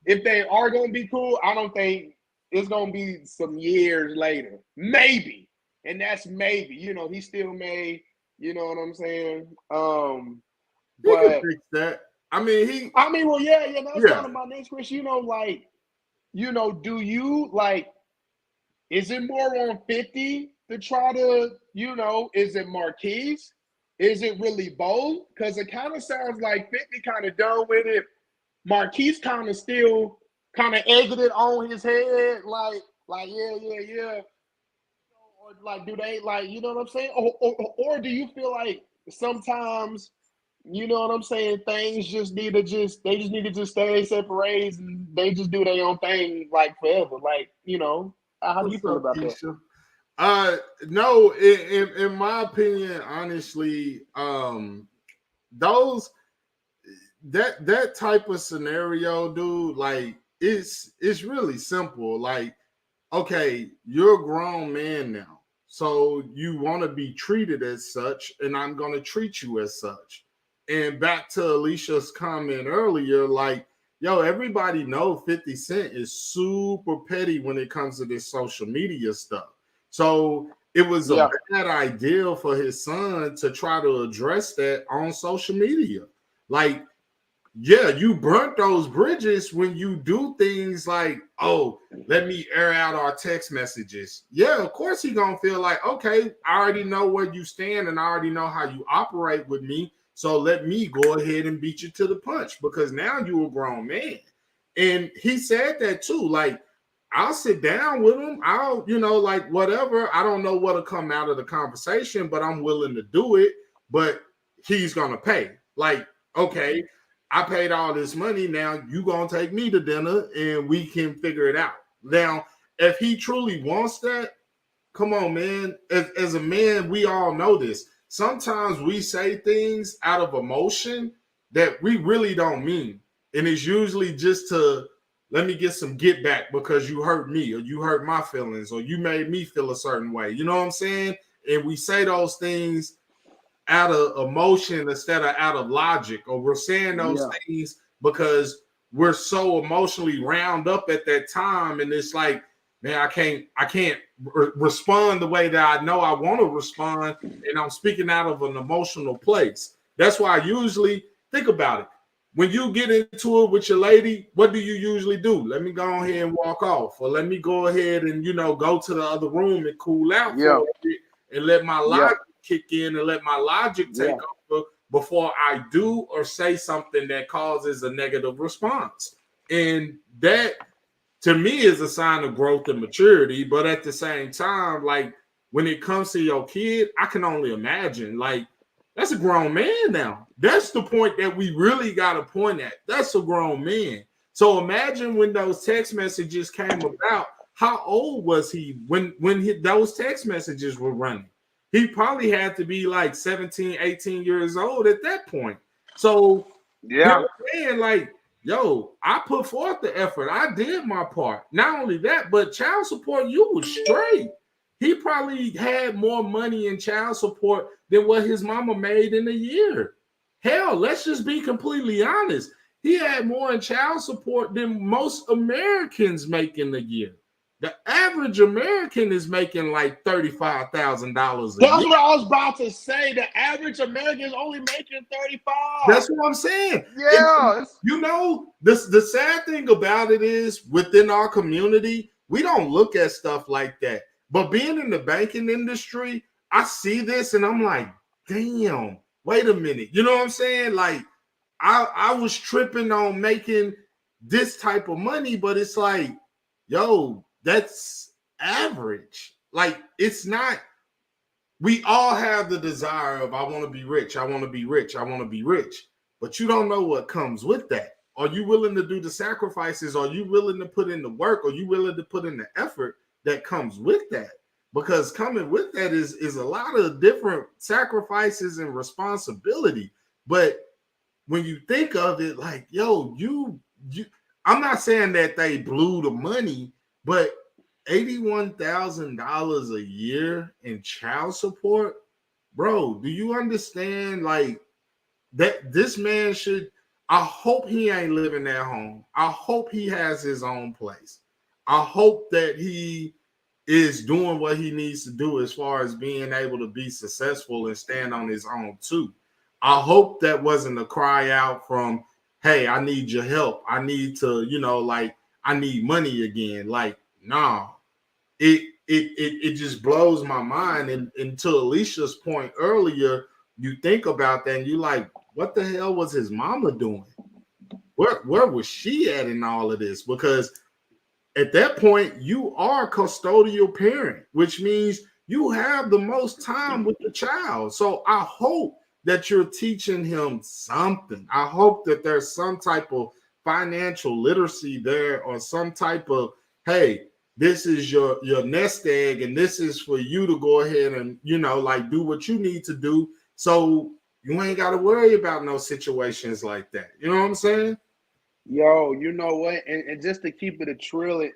if they are going to be cool, I don't think it's going to be some years later. Maybe. And that's maybe. He still may, you know what I'm saying? He can fix that. Well, yeah, that's kind of my next question. Do you, like, is it more on 50 to try to, is it Marquise? Is it really both? Because it kind of sounds like 50 kind of done with it. Marquise kind of still kind of exited on his head, like yeah. Or like, do they, like, you know what I'm saying? Or do you feel like sometimes, you know what I'm saying, things just need to stay separated and they just do their own thing like forever? Like, how do you feel about Keisha? No, in my opinion, honestly, that type of scenario, dude, like, it's really simple. Like, okay, you're a grown man now, so you want to be treated as such, and I'm going to treat you as such. And back to Alicia's comment earlier, like, yo, everybody know 50 Cent is super petty when it comes to this social media stuff. So it was a bad idea for his son to try to address that on social media. Like, yeah, you burnt those bridges when you do things like, oh, let me air out our text messages. Yeah, of course he's going to feel like, okay, I already know where you stand and I already know how you operate with me. So let me go ahead and beat you to the punch because now you're a grown man. And he said that too. Like, I'll sit down with him. I'll, like, whatever. I don't know what'll come out of the conversation, but I'm willing to do it. But he's going to pay. Like, okay, I paid all this money. Now you going to take me to dinner and we can figure it out. Now, if he truly wants that, come on, man. As a man, we all know this. Sometimes we say things out of emotion that we really don't mean. And it's usually just to let me get some get back because you hurt me or you hurt my feelings or you made me feel a certain way. You know what I'm saying? And we say those things out of emotion instead of out of logic, or we're saying those things because we're so emotionally round up at that time. And it's like, man, I can't respond the way that I know I want to respond. And I'm speaking out of an emotional place. That's why I usually think about it. When you get into it with your lady, what do you usually do? Let me go ahead and walk off, or let me go ahead and, go to the other room and cool out for a bit and let my logic kick in and let my logic take over before I do or say something that causes a negative response. And that, to me, is a sign of growth and maturity. But at the same time, like, when it comes to your kid, I can only imagine, like, That's a grown man now. That's the point that we really got to point at. That's a grown man. So imagine when those text messages came about, how old was he when those text messages were running? He probably had to be like 17, 18 years old at that point. So yeah, saying like, yo, I put forth the effort. I did my part. Not only that, but child support, you was straight. He probably had more money in child support than what his mama made in a year. Hell, let's just be completely honest. He had more in child support than most Americans make in a year. The average American is making like $35,000 a year. That's what I was about to say. The average American is only making 35. That's what I'm saying. Yeah. And, you know, the sad thing about it is within our community, we don't look at stuff like that. But being in the banking industry, I see this and I'm like, damn, wait a minute. You know what I'm saying? Like, I was tripping on making this type of money, but it's like, yo, that's average. Like, it's not. We all have the desire of, I want to be rich. I want to be rich. I want to be rich. But you don't know what comes with that. Are you willing to do the sacrifices? Are you willing to put in the work? Are you willing to put in the effort that comes with that? Because coming with that is a lot of different sacrifices and responsibility. But when you think of it, like, yo, you I'm not saying that they blew the money, but $81,000 a year in child support, bro, do you understand like that this man should, I hope he ain't living at home. I hope he has his own place. I hope that he is doing what he needs to do as far as being able to be successful and stand on his own too. I hope that wasn't a cry out from, hey, I need your help. I need to, like, I need money again. Like, nah, it just blows my mind. And to Alicia's point earlier, you think about that and you like, what the hell was his mama doing? Where was she at in all of this? Because at that point, you are a custodial parent, which means you have the most time with the child. So I hope that you're teaching him something. I hope that there's some type of financial literacy there, or some type of, hey, this is your nest egg and this is for you to go ahead and, like, do what you need to do. So you ain't got to worry about no situations like that. You know what I'm saying? Yo, you know what? And just to keep it a trill,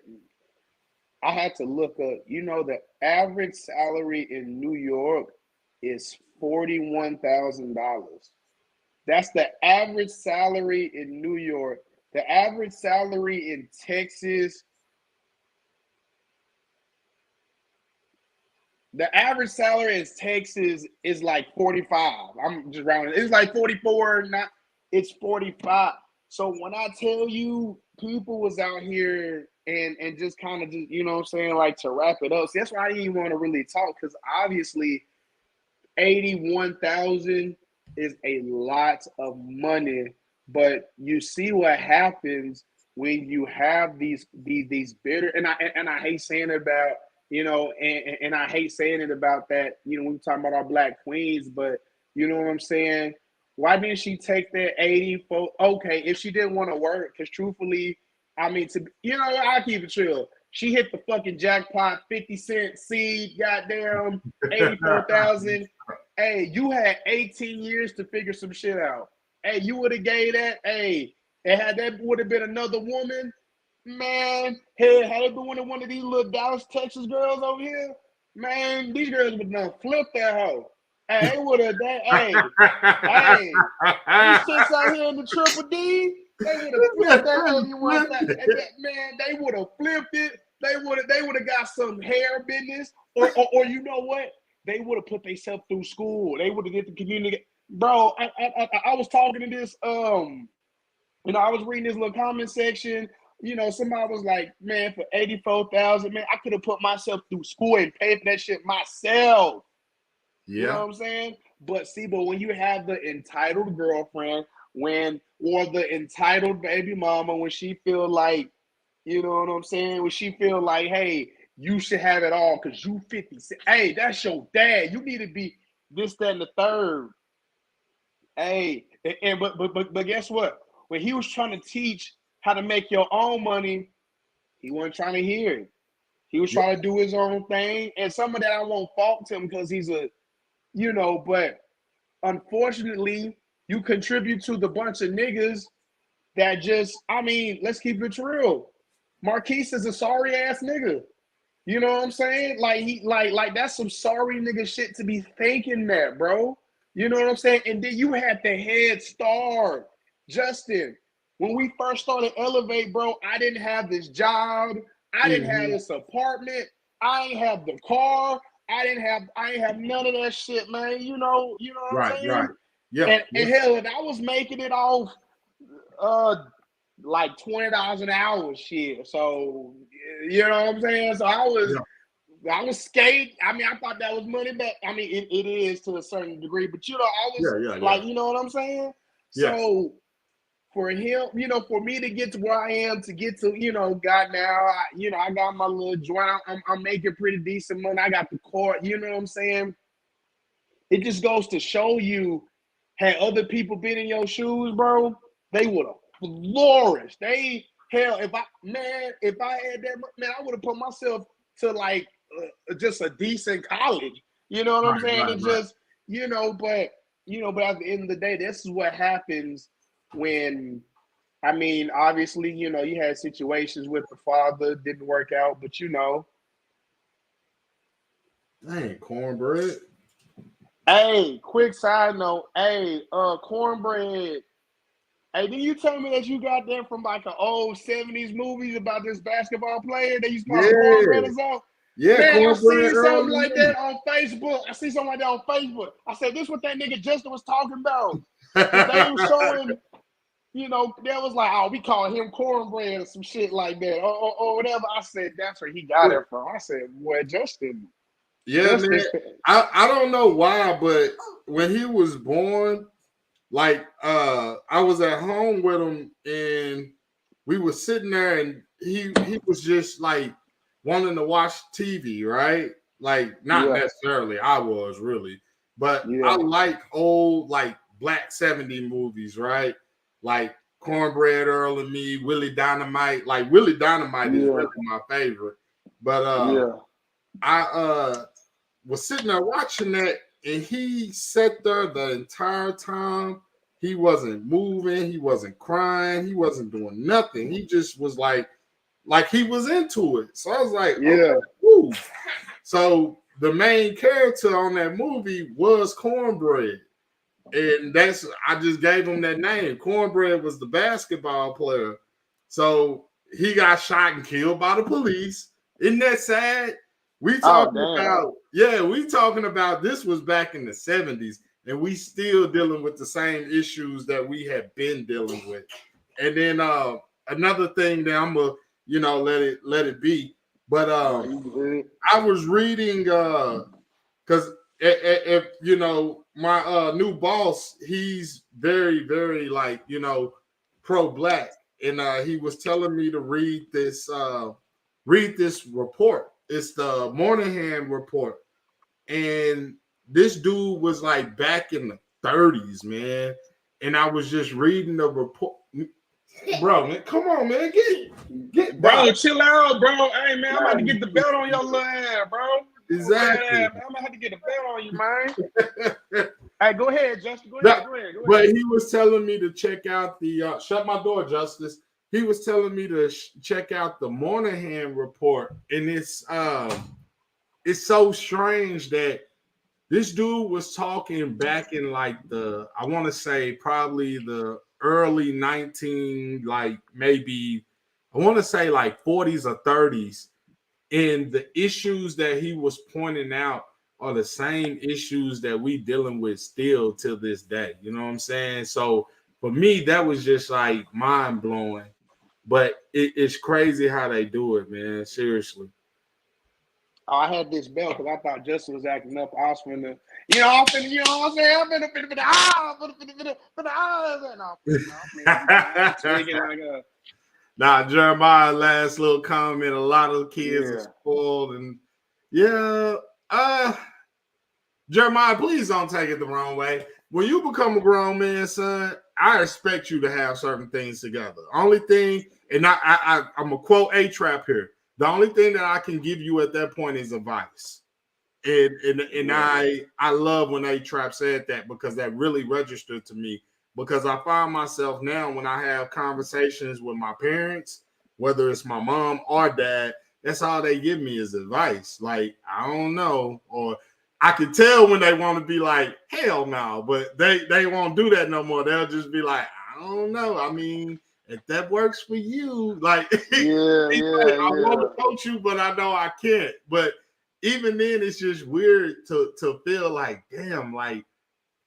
I had to look up, the average salary in New York is $41,000. That's the average salary in New York. The average salary in Texas, the average salary in Texas is like 45. I'm just rounding. It's like 44, it's 45. So when I tell you people was out here and just kind of just, what I'm saying, like, to wrap it up. See, that's why I didn't even want to really talk, because obviously 81,000 is a lot of money, but you see what happens when you have these bitter, and I hate saying it about, and I hate saying it about that, when we're talking about our Black queens, but you know what I'm saying? Why didn't she take that 84? Okay, if she didn't want to work, because truthfully, I mean, I'll keep it chill. She hit the fucking jackpot, 50-cent seed, goddamn, 84,000. Hey, you had 18 years to figure some shit out. Hey, you would have gave that. Hey, and had that would have been another woman, man. Hey, had it been one of these little Dallas, Texas girls over here, man, these girls would have flipped that hoe. Hey, they would have that. Hey, these chicks out here in the Triple D, they would have flipped that 81. Man, they would have flipped it. They would have got some hair business, or you know what? They would have put themselves through school. They would have get the community. Bro, I was talking to this. I was reading this little comment section. Somebody was like, man, for 84,000, man, I could have put myself through school and paid for that shit myself. Yeah. You know what I'm saying? But when you have the entitled girlfriend, or the entitled baby mama, when she feel like, you know what I'm saying? When she feel like, hey, you should have it all because you 50. Hey, that's your dad. You need to be this, that, and the third. Hey, but guess what? When he was trying to teach how to make your own money, he wasn't trying to hear it. He was trying to do his own thing, and some of that I won't fault him because he's a, but unfortunately, you contribute to the bunch of niggas that just, let's keep it real. Marquise is a sorry ass nigga. You know what I'm saying? Like like that's some sorry nigga shit to be thinking that, bro. You know what I'm saying? And then you had the head start, Justin. When we first started ELEV8, bro, I didn't have this job. I didn't have this apartment. I ain't have the car. I ain't have none of that shit, man. You know what I'm saying? Right. Yeah. And hell, if I was making it off like $20 an hour shit. So you know what I'm saying? So I was skating. I thought that was money back. It is to a certain degree, but I was like, you know what I'm saying? Yes. So for him, for me to get to where I am, to get to, God now, I got my little joint. I'm making pretty decent money. I got the court, you know what I'm saying? It just goes to show you, had other people been in your shoes, bro, they would have flourished. If I had that, man, I would have put myself to like just a decent college. You know what I'm saying? It just, but at the end of the day, this is what happens when, obviously, you had situations with the father, didn't work out, but Dang, cornbread. Hey, quick side note. Hey, cornbread. Hey, did you tell me that you got that from like an old 70s movies about this basketball player that used to call him cornbread or something? Yeah, man, I seen something like that on Facebook. I said, this is what that nigga Justin was talking about. They were showing, that was like, oh, we call him cornbread or some shit like that, or whatever. I said, that's where he got it from. I said, boy, Justin. Yeah, man. I don't know why, but when he was born, like I was at home with him and we were sitting there and he was just like wanting to watch TV, right? Like not necessarily I was really, but I like old like Black 70 movies, right? Like Cornbread Earl and Me, Willie Dynamite. Like Willie Dynamite is really my favorite. But I was sitting there watching that, and he sat there the entire time. He wasn't moving, he wasn't crying, he wasn't doing nothing. He just was like he was into it. So I was like, okay, woo. So the main character on that movie was Cornbread. And I just gave him that name. Cornbread was the basketball player. So he got shot and killed by the police. Isn't that sad? We talking about this was back in the 70s, and we still dealing with the same issues that we have been dealing with. And then another thing that I'm gonna, let it be. But I was reading because if my new boss, he's very, very like, pro-black. And he was telling me to read this report. It's the Moynihan report. And this dude was like back in the 30s, man. And I was just reading the report. Bro, man, come on, man. Get bro, chill out, bro. Hey, man, I'm about to get the belt on your little ass, bro. Exactly. Man, I'm gonna have to get a belt on you, man. Hey, go ahead, Justin. Go ahead. But he was telling me to check out the shut my door, Justice. He was telling me to check out the Moynihan report, and it's so strange that this dude was talking back in like I want to say probably the early 19, like maybe I want to say like 40s or 30s, and the issues that he was pointing out are the same issues that we dealing with still till this day. You know what I'm saying? So for me, that was just like mind blowing. But it's crazy how they do it, man. Seriously. Oh, I had this belt because I thought Justin was acting up. I was finna, you know what I'm saying? I'm finna. Nah, Jeremiah, last little comment. A lot of kids are spoiled, and Jeremiah, please don't take it the wrong way. when you become a grown man, son, I expect you to have certain things together. Only thing, and I'm a quote A-Trap here. The only thing that I can give you at that point is advice. And I love when A-Trap said that, because that really registered to me, because I find myself now when I have conversations with my parents, whether it's my mom or dad, that's all they give me is advice. Like, I don't know, or I can tell when they want to be like, hell no, but they won't do that no more. They'll just be like, I don't know. I mean, if that works for you, like, like, I want to coach you, but I know I can't. But even then, it's just weird to feel like, damn, like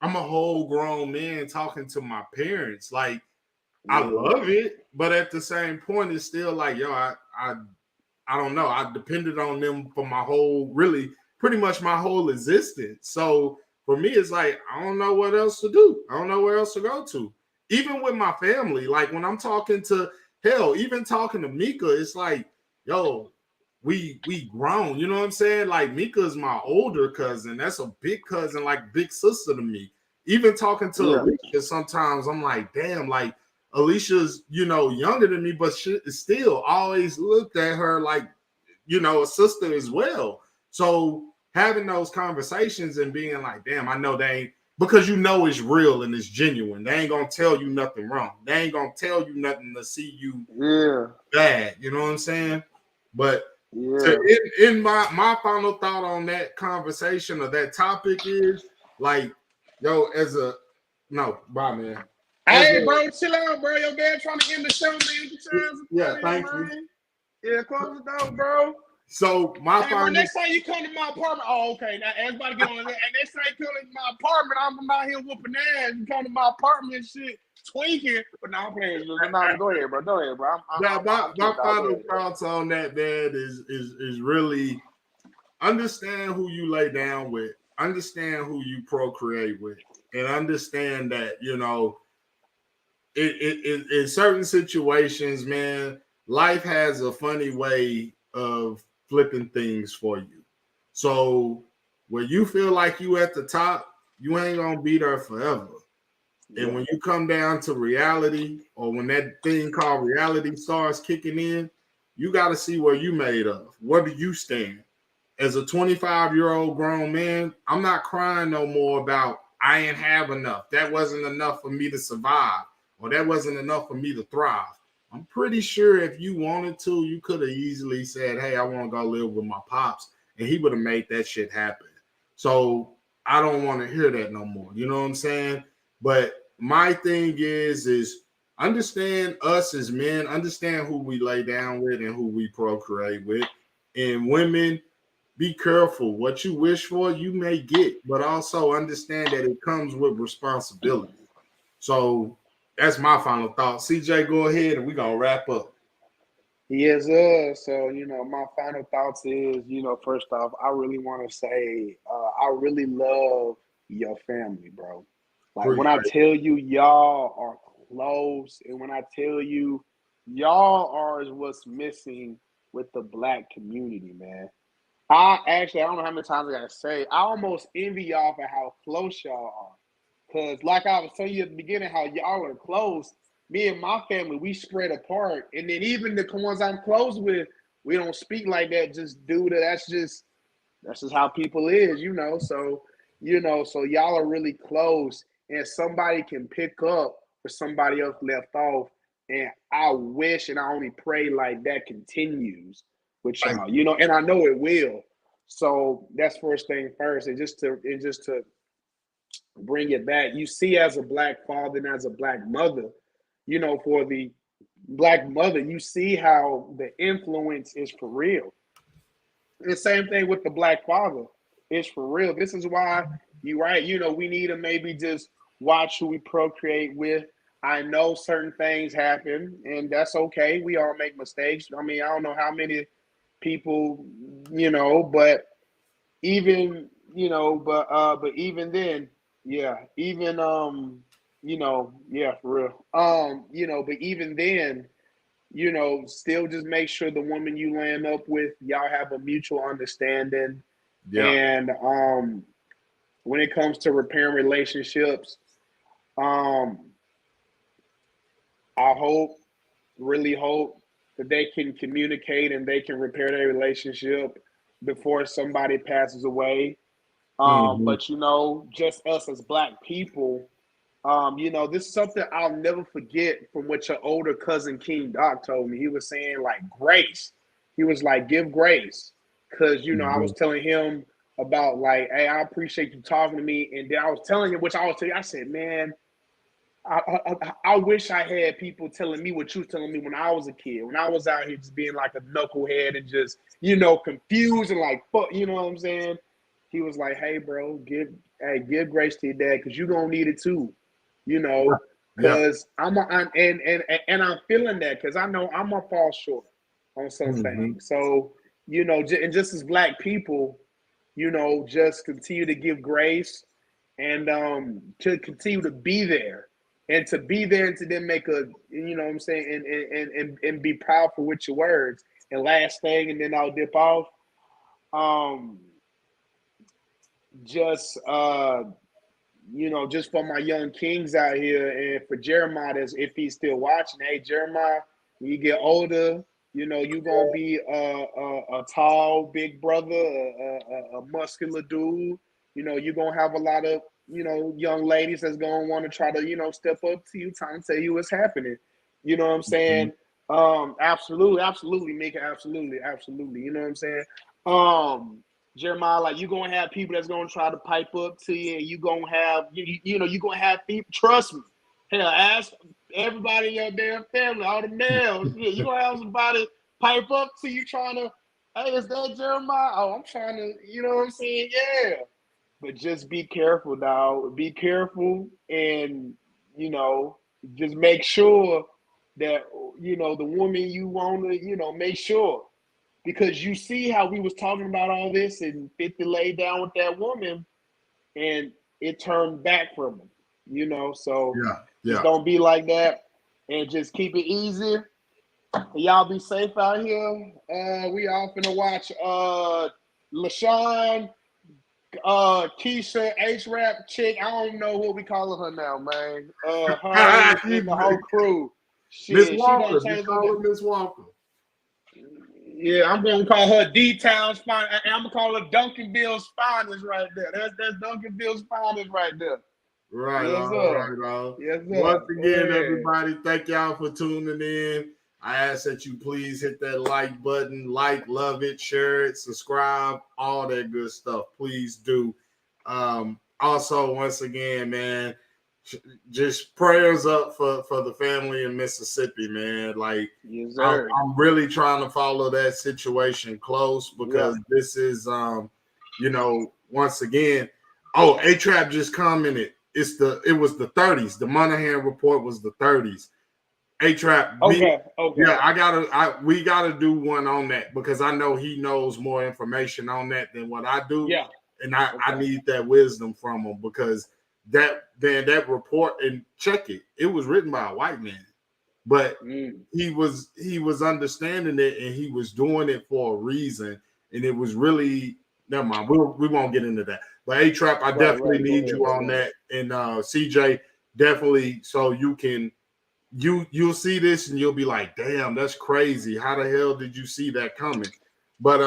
I'm a whole grown man talking to my parents. Like, I love it, but at the same point, it's still like, yo, I don't know. I depended on them for my whole, really, pretty much my whole existence. So for me, it's like, I don't know what else to do. I don't know where else to go to. Even with my family, like when I'm talking to, hell, even talking to Mika, it's like, yo, we grown. You know what I'm saying? Like, Mika's my older cousin. That's a big cousin, like big sister to me. Even talking to Alicia, sometimes I'm like, damn, like, Alicia's, younger than me, but she still always looked at her like, a sister as well. So having those conversations and being like, damn, I know they ain't, because it's real and it's genuine. They ain't gonna tell you nothing wrong. They ain't gonna tell you nothing to see you bad. You know what I'm saying? But in my final thought on that conversation or that topic is like, yo, bye, man. Hey, bro, chill out, bro. Your dad trying to end the show, man. Yeah, thank you. Yeah, close the door, bro. So bro, next time you come to my apartment, okay. Now everybody get on that. And next time you come to my apartment, I'm out here whooping ass. You come to my apartment and shit, tweaking. But now I'm playing. No, go ahead, bro. My final thoughts on that, man, is really understand who you lay down with, understand who you procreate with, and understand that, in certain situations, man, life has a funny way of flipping things for you. So when you feel like you at the top, you ain't gonna be there forever. And when you come down to reality, or when that thing called reality starts kicking in, you got to see where you made of. Where do you stand? As a 25-year-old grown man, I'm not crying no more about I ain't have enough. That wasn't enough for me to survive, or that wasn't enough for me to thrive. I'm pretty sure if you wanted to, you could have easily said, hey, I want to go live with my pops, and he would have made that shit happen. So I don't want to hear that no more. You know what I'm saying? But my thing is understand us as men, understand who we lay down with and who we procreate with. And women, be careful. What you wish for, you may get, but also understand that it comes with responsibility. So that's my final thought. CJ, go ahead and we're going to wrap up. Yes, sir. So, my final thoughts is, first off, I really want to say I really love your family, bro. Like, when I tell you y'all are close, and when I tell you y'all are what's missing with the Black community, man. I don't know how many times I got to say, I almost envy y'all for how close y'all are. Because like I was telling you at the beginning, how y'all are close. Me and my family, we spread apart. And then even the ones I'm close with, we don't speak like that just due to that's just how people is, So, so y'all are really close, and somebody can pick up where somebody else left off. And I wish and I only pray like that continues with y'all, and I know it will. So that's first thing first. And just to bring it back, you see, as a Black father and as a Black mother, for the Black mother, you see how the influence is for real. The same thing with the Black father. It's for real. This is why you're right. We need to maybe just watch who we procreate with. I know certain things happen, and that's okay. We all make mistakes. I mean, I don't know how many people, but even, but even then, even for real. But even then, still just make sure the woman you land up with, y'all have a mutual understanding. And when it comes to repairing relationships. I really hope that they can communicate and they can repair their relationship before somebody passes away. But just us as Black people, this is something I'll never forget from what your older cousin King Doc told me. He was saying like grace. He was like, give grace. Cause I was telling him about like, hey, I appreciate you talking to me. And then I was telling him, which I was telling you, I said, man, I wish I had people telling me what you was telling me when I was a kid, when I was out here just being like a knucklehead and just, confused and like, fuck, you know what I'm saying? He was like, hey, bro, give grace to your dad because you're going to need it too, because I'm feeling that because I know I'm going to fall short on some things. So, and just as Black people, just continue to give grace and to continue to be there. And to be there and to then make a, what I'm saying, and be powerful with your words. And last thing, and then I'll dip off. Just for my young kings out here, and for Jeremiah, if he's still watching, hey Jeremiah, when you get older, you're gonna be a tall, big brother, a muscular dude. You're gonna have a lot of young ladies that's going to want to try to, step up to you, trying to tell you what's happening. You know what I'm saying? Absolutely, Mika, absolutely. You know what I'm saying? Jeremiah, like, you're going to have people that's going to try to pipe up to you, and you're going to have, you're going to have people, trust me. Hell, ask everybody in your damn family, all the males. Yeah, you're going to have somebody pipe up to you trying to, hey, is that Jeremiah? Oh, I'm trying to, you know what I'm saying? Yeah. But just be careful, dog. Be careful and, just make sure that, the woman you want to, make sure. Because you see how we was talking about all this and 50 laid down with that woman and it turned back from him, So just don't be like that and just keep it easy. Y'all be safe out here. We all finna watch LaShawn, Keisha, H-Rap chick, I don't know what we calling her now, man. Her and the whole crew. Miss Walker. We call her Miss Walker. Yeah, I'm gonna call her D-Town's finest. I'm gonna call her Duncanville's finest right there. That's Duncanville's finest right there. Right on. Yes, sir. Once again, everybody, thank y'all for tuning in. I ask that you please hit that like button, love it, share it, subscribe, all that good stuff. Please do. Also, once again, man, just prayers up for the family in Mississippi, man. Like, yes, I'm really trying to follow that situation close because this is, once again, A-Trap just commented. It was the 30s. The Monahan report was the 30s. A-Trap, okay. Yeah, we gotta do one on that because I know he knows more information on that than what I do. Yeah, and I need that wisdom from him because that report, and check it, it was written by a white man, but he was understanding it and he was doing it for a reason, and it was really never mind. We won't get into that. But A-Trap, I definitely need you on that, and CJ definitely, so you can. You'll see this and you'll be like, damn, that's crazy. How the hell did you see that coming? But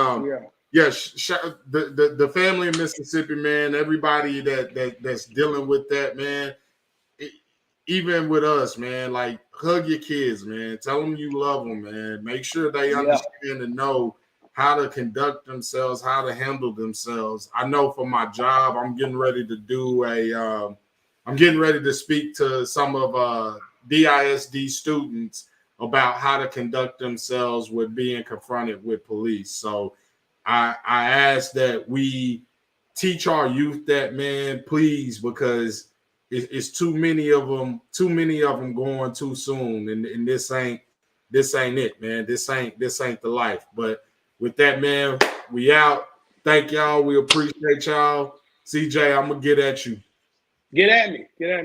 the family in Mississippi, man, everybody that's dealing with that, man, even with us, man, like hug your kids, man. Tell them you love them, man. Make sure they understand and know how to conduct themselves, how to handle themselves. I know for my job, I'm getting ready to speak to some of DISD students about how to conduct themselves with being confronted with police. So I ask that we teach our youth that, man, please, because it's too many of them going too soon, and this ain't it, man. This ain't the life. But with that, man, we out. Thank y'all. We appreciate y'all. CJ, I'm gonna get at you. Get at me then.